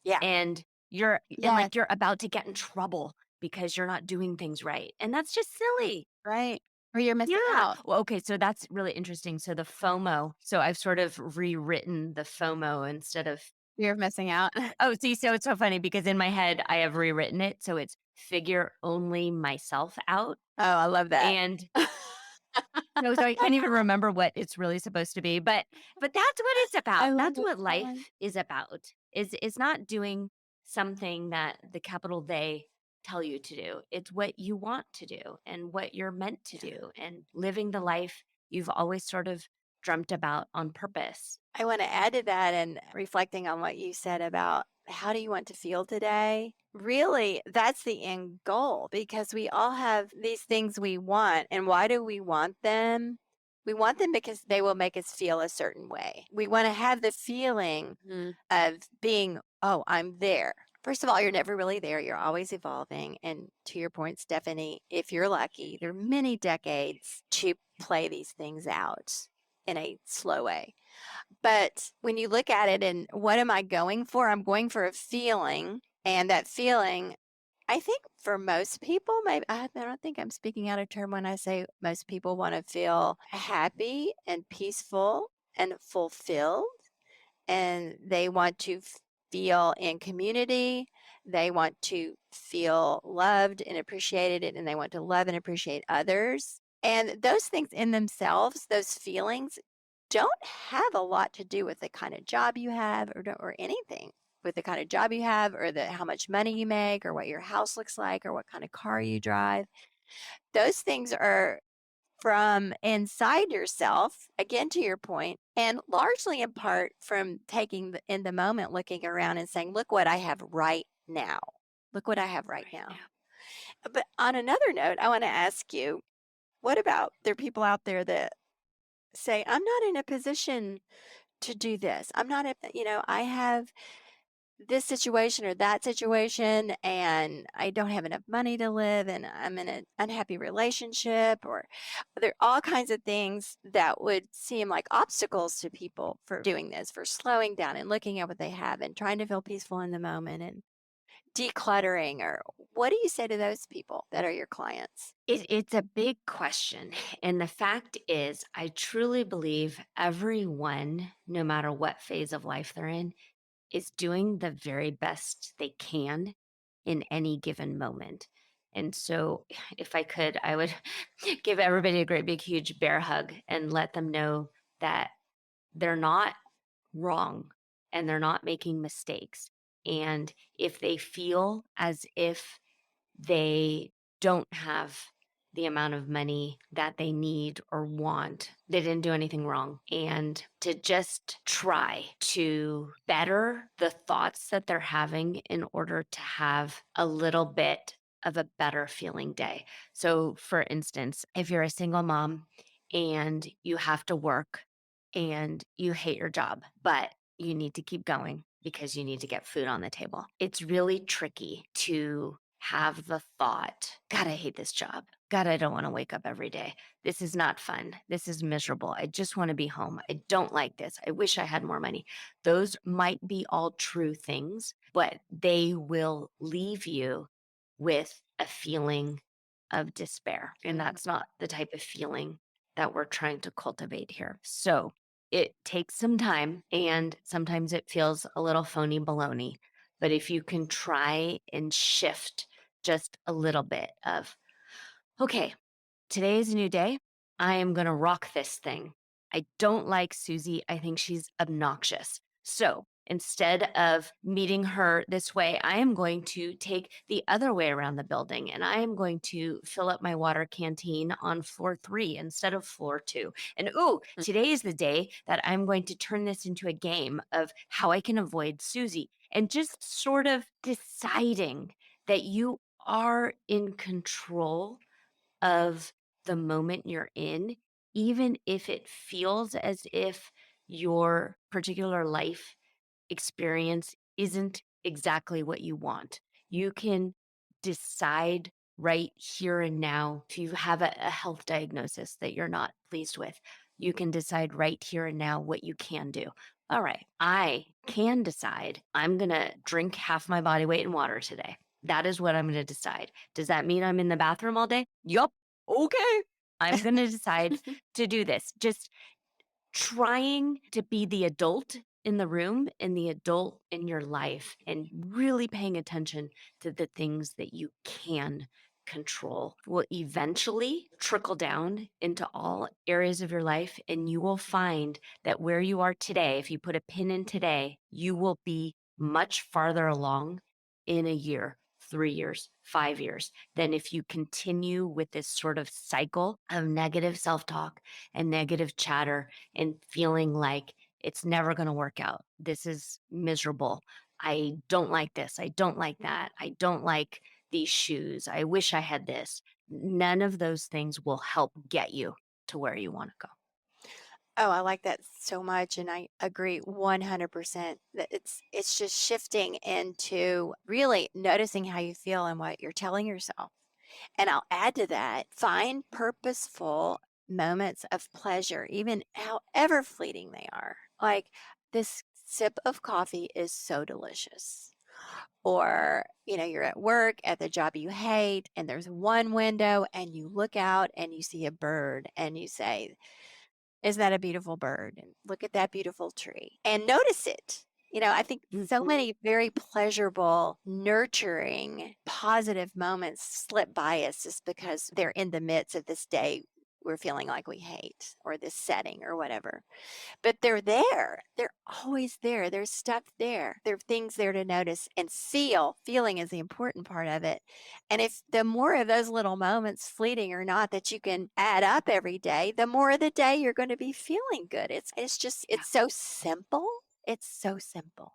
Yeah. and Yes. like you're about to get in trouble because you're not doing things right. And that's just silly. Right. Or you're missing Yeah. out. Well, okay, so that's really interesting. So the FOMO. So I've sort of rewritten the FOMO instead of You're missing out. oh, see, so it's so funny because in my head I have rewritten it. So it's figure only myself out. Oh, I love that. And so I can't even remember what it's really supposed to be, but that's what it's I about. love That's it what so much. life is about. Is not doing something that the capital they tell you to do. It's what you want to do and what you're meant to do and living the life you've always sort of dreamt about on purpose. I want to add to that and reflecting on what you said about how do you want to feel today? Really, that's the end goal because we all have these things we want. And why do we want them? We want them because they will make us feel a certain way. We want to have the feeling Mhm. of being, oh, I'm there. First of all, you're never really there. You're always evolving. And to your point, Stephanie, if you're lucky, there are many decades to play these things out in a slow way. But when you look at it and what am I going for? I'm going for a feeling. And that feeling, I think for most people, maybe I don't think I'm speaking out of term when I say most people want to feel happy and peaceful and fulfilled. And they want to feel in community. They want to feel loved and appreciated, and they want to love and appreciate others. And those things in themselves, those feelings, don't have a lot to do with the kind of job you have or anything with the kind of job you have or how much money you make or what your house looks like or what kind of car you drive. Those things are from inside yourself, again, to your point, and largely in part from taking in the moment, looking around and saying, look what I have right now. Look what I have right Right now. now. But on another note, I want to ask you, what about there are people out there that say, I'm not in a position to do this. I'm not, I have this situation or that situation and I don't have enough money to live and I'm in an unhappy relationship or there are all kinds of things that would seem like obstacles to people for doing this, for slowing down and looking at what they have and trying to feel peaceful in the moment and decluttering or what do you say to those people that are your clients? It's a big question. And the fact is, I truly believe everyone, no matter what phase of life they're in, is doing the very best they can in any given moment. And so, if I could, I would give everybody a great big huge bear hug and let them know that they're not wrong and they're not making mistakes. And if they feel as if they don't have the amount of money that they need or want. They didn't do anything wrong. And to just try to better the thoughts that they're having in order to have a little bit of a better feeling day. So, for instance, if you're a single mom and you have to work and you hate your job, but you need to keep going because you need to get food on the table. It's really tricky to have the thought, God, I hate this job. God, I don't want to wake up every day. This is not fun. This is miserable. I just want to be home. I don't like this. I wish I had more money. Those might be all true things, but they will leave you with a feeling of despair. And that's not the type of feeling that we're trying to cultivate here. So It takes some time and sometimes it feels a little phony baloney. But if you can try and shift just a little bit of, okay, today is a new day. I am going to rock this thing. I don't like Susie. I think she's obnoxious. So instead of meeting her this way, I am going to take the other way around the building and I am going to fill up my water canteen on floor 3 instead of floor 2. And Mm. today is the day that I'm going to turn this into a game of how I can avoid Susie and just sort of deciding that you are in control of the moment you're in, even if it feels as if your particular life experience isn't exactly what you want. You can decide right here and now if you have a health diagnosis that you're not pleased with. You can decide right here and now what you can do. All right, I can decide I'm going to drink half my body weight in water today. That is what I'm going to decide. Does that mean I'm in the bathroom all day? Yup. Okay. I'm going to decide to do this. Just trying to be the adult in the room and the adult in your life and really paying attention to the things that you can control will eventually trickle down into all areas of your life. And you will find that where you are today, if you put a pin in today, you will be much farther along in a year, 3 years, 5 years, than if you continue with this sort of cycle of negative self talk and negative chatter and feeling like it's never going to work out. This is miserable. I don't like this. I don't like that. I don't like these shoes. I wish I had this. None of those things will help get you to where you want to go. Oh, I like that so much, and I agree 100% that it's just shifting into really noticing how you feel and what you're telling yourself. And I'll add to that, find purposeful moments of pleasure, even however fleeting they are. Like this sip of coffee is so delicious. Or, you're at work at the job you hate, and there's one window, and you look out and you see a bird, and you say, isn't that a beautiful bird? And look at that beautiful tree and notice it. I think so Mhm. many very pleasurable, nurturing, positive moments slip by us just because they're in the midst of this day we're feeling like we hate or this setting or whatever. But they're there. They're always there. There's stuff there. There are things there to notice and feel. Feeling is the important part of it. And if the more of those little moments, fleeting or not, that you can add up every day, the more of the day you're going to be feeling good. It's just Yeah. it's so simple. It's so simple.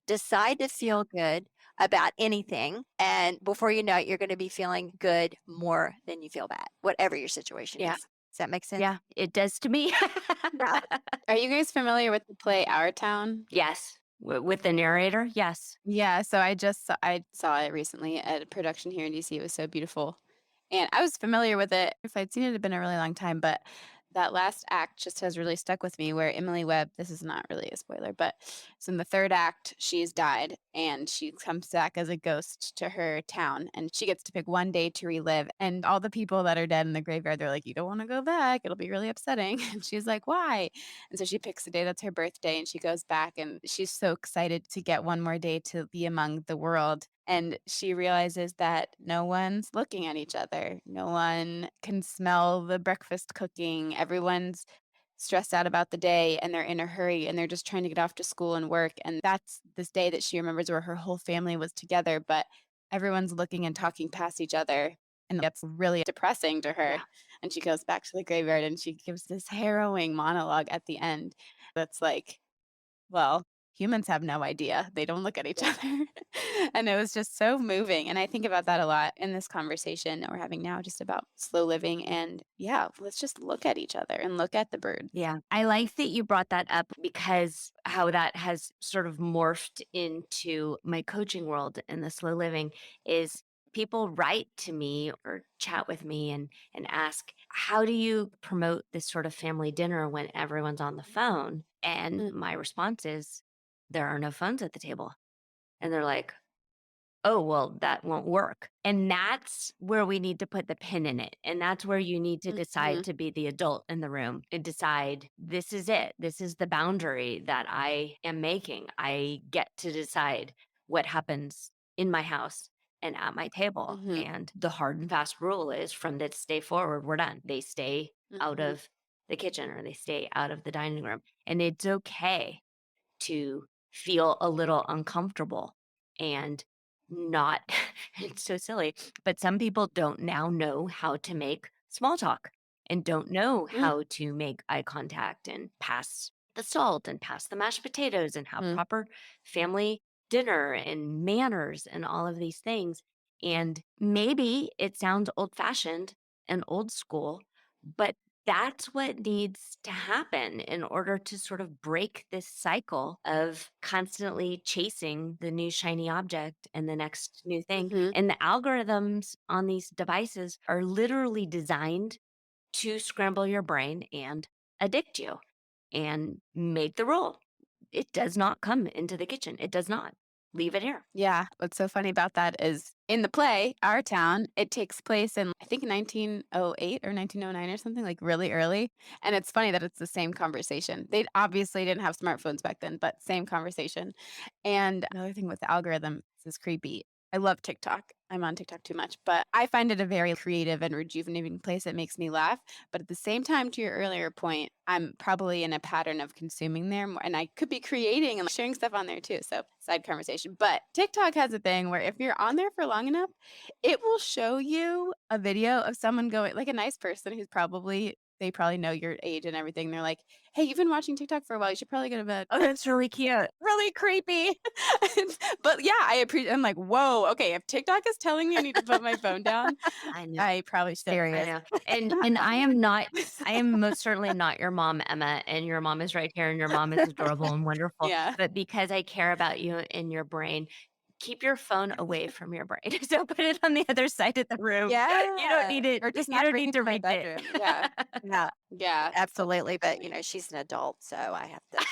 Decide to feel good about anything, and before you know it, you're going to be feeling good more than you feel bad, whatever your situation Yeah. is. Does that make sense? Yeah. It does to me. Yeah. Are you guys familiar with the play Our Town? Yes. With the narrator. Yes. Yeah, so I saw it recently at a production here in DC. It was so beautiful. And I was familiar with it. If I'd seen it, it'd been a really long time, but that last act just has really stuck with me where Emily Webb, this is not really a spoiler, but so in the third act, she's died and she comes back as a ghost to her town and she gets to pick one day to relive. And all the people that are dead in the graveyard, they're like, you don't want to go back. It'll be really upsetting. And she's like, why? And so she picks a day that's her birthday and she goes back and she's so excited to get one more day to be among the world. And she realizes that no one's looking at each other. No one can smell the breakfast cooking. Everyone's stressed out about the day and they're in a hurry and they're just trying to get off to school and work. And that's this day that she remembers where her whole family was together, but everyone's looking and talking past each other. And that's really depressing to her. Yeah. And she goes back to the graveyard and she gives this harrowing monologue at the end that's like, well, humans have no idea. They don't look at each Yeah. other. And it was just so moving. And I think about that a lot in this conversation that we're having now, just about slow living. And yeah, let's just look at each other and look at the birds. Yeah. I like that you brought that up because how that has sort of morphed into my coaching world in the slow living is people write to me or chat with me and ask, how do you promote this sort of family dinner when everyone's on the phone? And Mm. my response is, there are no phones at the table. And they're like, oh, well, that won't work. And that's where we need to put the pin in it. And that's where you need to decide Mhm. to be the adult in the room and decide this is it. This is the boundary that I am making. I get to decide what happens in my house and at my table. Mhm. And the hard and fast rule is from this day forward, we're done. They stay out Mhm. of the kitchen or they stay out of the dining room. And it's okay to feel a little uncomfortable and not it's so silly, but some people don't now know how to make small talk and don't know how to make eye contact and pass the salt and pass the mashed potatoes and have Mhm. proper family dinner and manners and all of these things. And maybe it sounds old fashioned and old school, but that's what needs to happen in order to sort of break this cycle of constantly chasing the new shiny object and the next new thing. Mhm. And the algorithms on these devices are literally designed to scramble your brain and addict you and make the rule. It does not come into the kitchen. It does not. Leave it here. Yeah, what's so funny about that is in the play, Our Town, it takes place in I think 1908 or 1909 or something like really early. And it's funny that it's the same conversation. They obviously didn't have smartphones back then, but same conversation. And another thing with the algorithm, this is creepy. I love TikTok. I'm on TikTok too much, but I find it a very creative and rejuvenating place. It makes me laugh. But at the same time, to your earlier point, I'm probably in a pattern of consuming there more, and I could be creating and sharing stuff on there too. So, side conversation. But TikTok has a thing where if you're on there for long enough, it will show you a video of someone going, like a nice person who's probably, they probably know your age and everything. They're like, hey, you've been watching TikTok for a while. You should probably go to bed. Oh, that's really cute. Really creepy. But yeah, I appreciate, I'm like, whoa, okay. If TikTok is telling me I need to put my phone down, I know. I probably should. I know. And I am most certainly not your mom, Emma, and your mom is right here and your mom is adorable and wonderful. Yeah. But because I care about you and your brain, keep your phone away from your brain. So put it on the other side of the room. You don't Yeah. need it. Or just You not don't bring need it to to my reach it. bedroom. Yeah. Yeah, Yeah. absolutely. But, she's an adult, so I have to.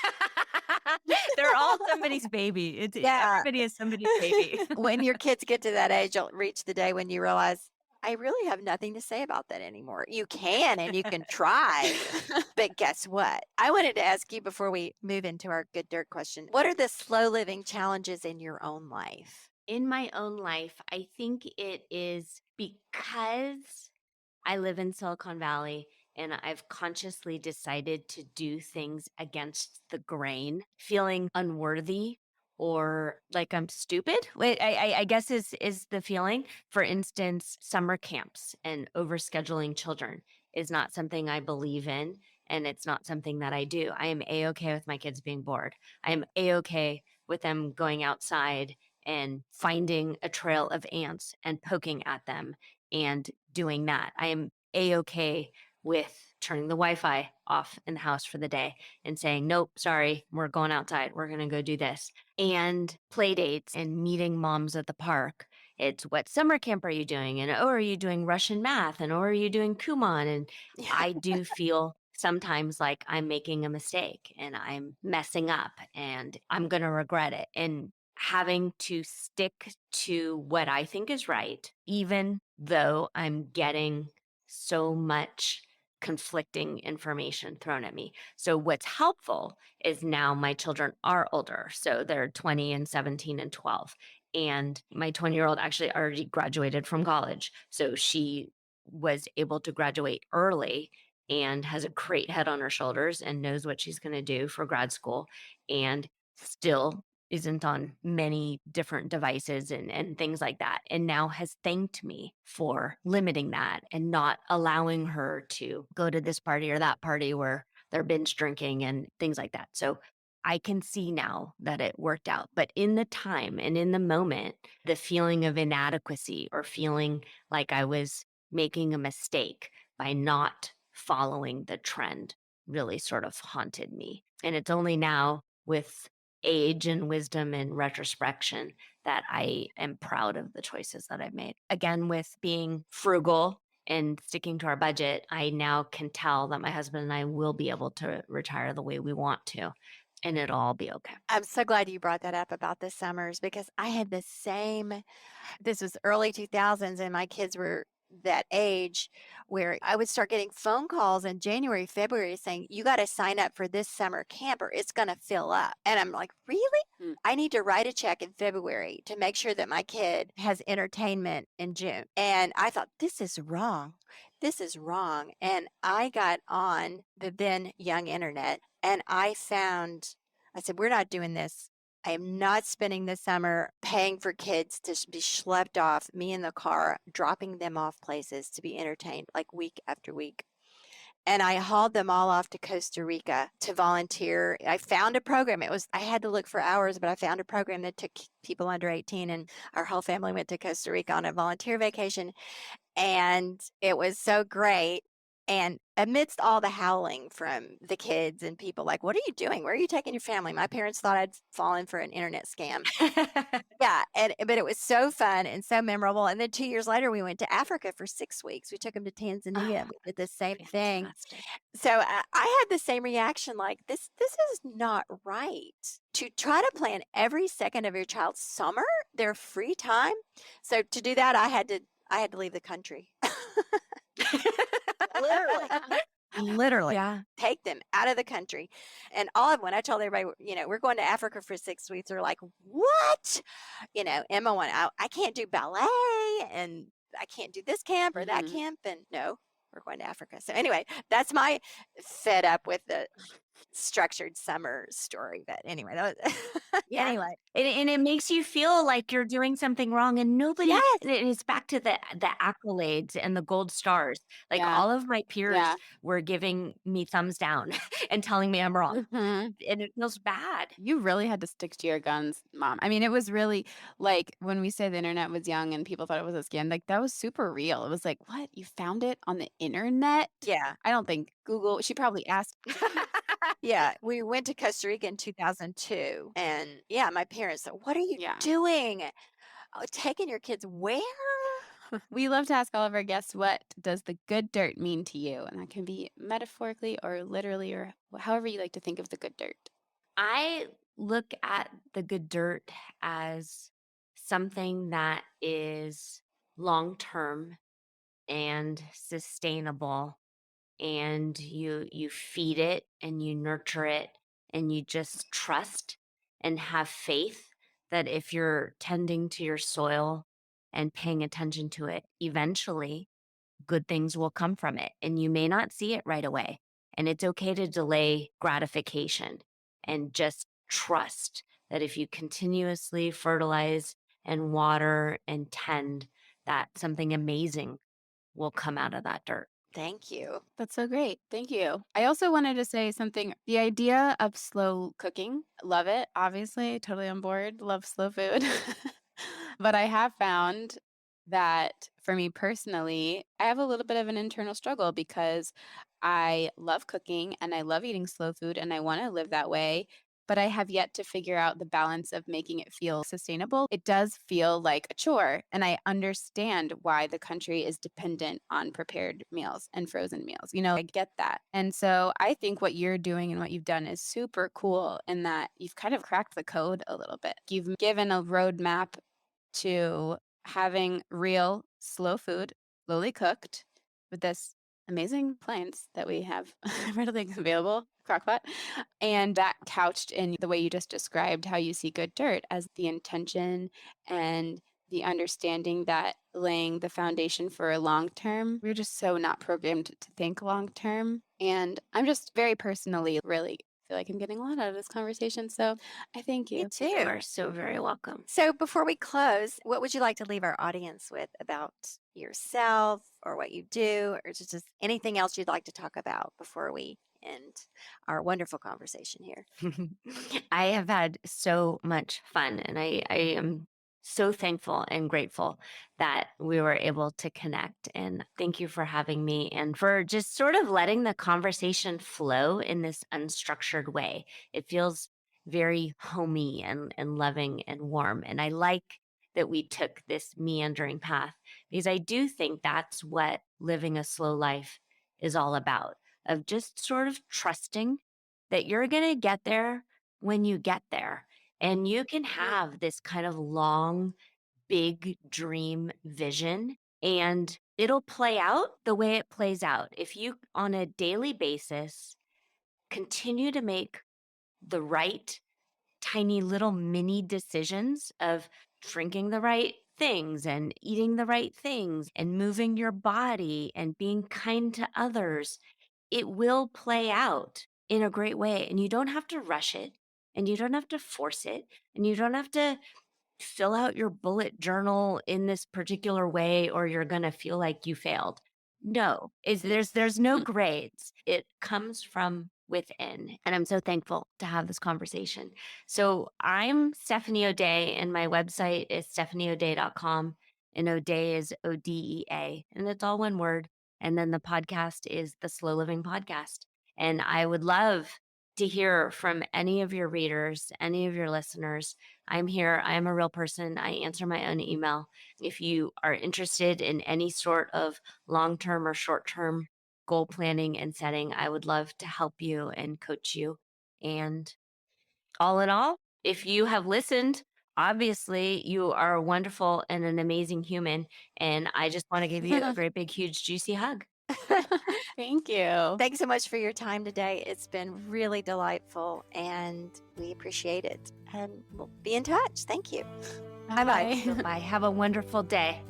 They're all somebody's baby. Yeah. Everybody is somebody's baby. When your kids get to that age, you'll reach the day when you realize, I really have nothing to say about that anymore. You can and you can try, but guess what? I wanted to ask you before we move into our good dirt question. What are the slow living challenges in your own life? In my own life, I think it is because I live in Silicon Valley and I've consciously decided to do things against the grain, feeling unworthy or like I'm stupid. I guess is the feeling. For instance, summer camps and overscheduling children is not something I believe in, and it's not something that I do. I am a-okay with my kids being bored. I am a-okay with them going outside and finding a trail of ants and poking at them and doing that. I am a-okay with turning the Wi-Fi off in the house for the day and saying, "Nope, sorry, we're going outside. We're going to go do this." And play dates and meeting moms at the park. It's what summer camp are you doing? And oh, are you doing Russian math? And oh, are you doing Kumon? And I do feel sometimes like I'm making a mistake and I'm messing up and I'm going to regret it. And having to stick to what I think is right, even though I'm getting so much conflicting information thrown at me. So, what's helpful is now my children are older. So, they're 20 and 17 and 12. And my 20-year-old actually already graduated from college. So, she was able to graduate early and has a great head on her shoulders and knows what she's going to do for grad school and still isn't on many different devices and things like that, and now has thanked me for limiting that and not allowing her to go to this party or that party where they're binge drinking and things like that. So I can see now that it worked out. But in the time and in the moment, the feeling of inadequacy or feeling like I was making a mistake by not following the trend really sort of haunted me. And it's only now with age and wisdom and retrospection that I am proud of the choices that I've made. Again, with being frugal and sticking to our budget, I now can tell that my husband and I will be able to retire the way we want to. and it'll all be okay. I'm so glad you brought that up about the summers because I had the same. This was early 2000s, and my kids were that age where I would start getting phone calls in January, February saying, "You got to sign up for this summer camp or it's going to fill up." And I'm like, "Really? Mm. I need to write a check in February to make sure that my kid has entertainment in June." And I thought, this is wrong. This is wrong. And I got on the then young internet and I said, "We're not doing this. I am not spending the summer paying for kids to be schlepped off, me in the car, dropping them off places to be entertained like week after week." And I hauled them all off to Costa Rica to volunteer. I found a program. I had to look for hours, but I found a program that took people under 18, and our whole family went to Costa Rica on a volunteer vacation. And it was so great. And amidst all the howling from the kids and people like, "What are you doing? Where are you taking your family?" My parents thought I'd fallen for an internet scam. Yeah, but it was so fun and so memorable. And then 2 years later, we went to Africa for 6 weeks. We took them to Tanzania. Oh, We did the same thing. fantastic. So I had the same reaction, like, this is not right to try to plan every second of your child's summer, their free time. So to do that, I had to leave the country. Literally. Literally. Yeah. Take them out of the country. And when I told everybody, "We're going to Africa for 6 weeks," they're like, "What?" Emma went out, "I can't do ballet and I can't do this camp or that Mhm. camp." And no, we're going to Africa. So anyway, that's my fed up with the structured summer story. But anyway, that was Yeah. anyway. And it makes you feel like you're doing something wrong and nobody Yes. and it's back to the accolades and the gold stars. Like Yeah. all of my peers Yeah. were giving me thumbs down and telling me I'm wrong. Mhm. And it feels bad. You really had to stick to your guns, mom. I mean, it was really like when we say the internet was young and people thought it was a scam, like that was super real. It was like, what? You found it on the internet? Yeah. I don't think Google, she probably asked. Yeah, we went to Costa Rica in 2002, and yeah, my parents said, "What are you Yeah. doing? Taking your kids where?" We love to ask all of our guests, what does the good dirt mean to you? And that can be metaphorically or literally or however you like to think of the good dirt. I look at the good dirt as something that is long term and sustainable, and you feed it and you nurture it and you just trust and have faith that if you're tending to your soil and paying attention to it, eventually good things will come from it. And you may not see it right away. And it's okay to delay gratification and just trust that if you continuously fertilize and water and tend, that something amazing will come out of that dirt. Thank you. That's so great. Thank you. I also wanted to say something. The idea of slow cooking, love it. Obviously, totally on board. Love slow food. But I have found that for me personally, I have a little bit of an internal struggle because I love cooking and I love eating slow food and I want to live that way. But I have yet to figure out the balance of making it feel sustainable. It does feel like a chore. And I understand why the country is dependent on prepared meals and frozen meals. I get that. And so I think what you're doing and what you've done is super cool in that you've kind of cracked the code a little bit. You've given a roadmap to having real slow food, slowly cooked with this amazing plants that we have readily available, crockpot, and that couched in the way you just described how you see good dirt as the intention and the understanding that laying the foundation for a long term. We're just so not programmed to think long term. And I'm just very personally really feel like I'm getting a lot out of this conversation. So I thank Me you. You too. are so very welcome. So before we close, what would you like to leave our audience with about yourself or what you do, or just anything else you'd like to talk about before we end our wonderful conversation here? I have had so much fun, and I am so thankful and grateful that we were able to connect. And thank you for having me and for just sort of letting the conversation flow in this unstructured way. It feels very homey and loving and warm. And I like that we took this meandering path because I do think that's what living a slow life is all about, of just sort of trusting that you're going to get there when you get there. And you can have this kind of long, big dream vision, and it'll play out the way it plays out. If you, on a daily basis, continue to make the right tiny little mini decisions of drinking the right things and eating the right things and moving your body and being kind to others, it will play out in a great way. And you don't have to rush it, and you don't have to force it, and you don't have to fill out your bullet journal in this particular way or you're going to feel like you failed. No, is there's no grades. It comes from within. And I'm so thankful to have this conversation. So I'm Stephanie O'Day, and my website is stephanieodea.com. And O'Day is ODEA. And it's all one word. And then the podcast is the Slow Living Podcast. And I would love to hear from any of your readers, any of your listeners. I'm here. I am a real person. I answer my own email. If you are interested in any sort of long-term or short-term goal planning and setting, I would love to help you and coach you. And all in all, if you have listened, obviously you are a wonderful and an amazing human. And I just want to give you a great big, huge, juicy hug. Thank you. Thanks so much for your time today. It's been really delightful and we appreciate it. And we'll be in touch. Thank you. Bye-bye. Bye. Have a wonderful day.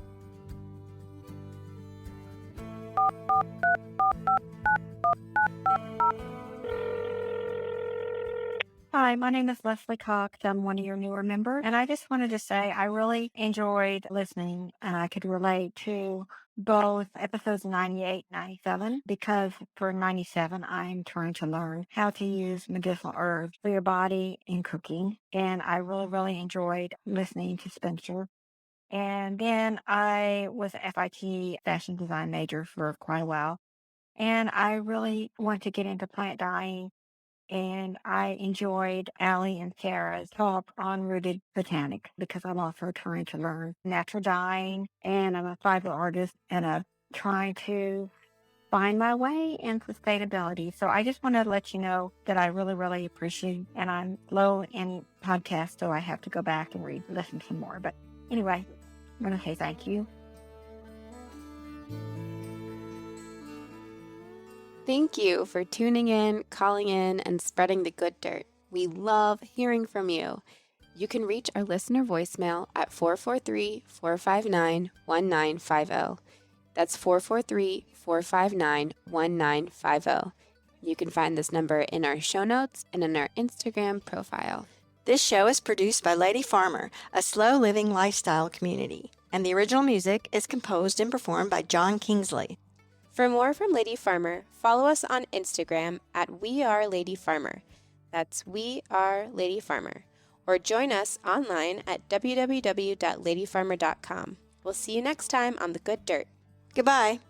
Hi, my name is Leslie Cox. I'm one of your newer members. And I just wanted to say I really enjoyed listening and I could relate to both episodes 98 and 97 because for 97, I'm trying to learn how to use medicinal herbs for your body in cooking. And I really, really enjoyed listening to Spencer. And then I was a FIT fashion design major for quite a while. And I really want to get into plant dyeing and I enjoyed Allie and Sarah's talk on rooted botanic because I'm also trying to learn natural dyeing and I'm a fiber artist and I'm trying to find my way in sustainability. So I just want to let you know that I really, really appreciate and I'm low in podcasts, so I have to go back and listen some more. But anyway, I'm going to say thank you. Thank you for tuning in, calling in, and spreading the good dirt. We love hearing from you. You can reach our listener voicemail at 443-459-1950. That's 443-459-1950. You can find this number in our show notes and in our Instagram profile. This show is produced by Lady Farmer, a slow living lifestyle community, and the original music is composed and performed by John Kingsley. For more from Lady Farmer, follow us on Instagram at We Are Lady Farmer. That's We Are Lady Farmer. Or join us online at www.ladyfarmer.com. We'll see you next time on The Good Dirt. Goodbye.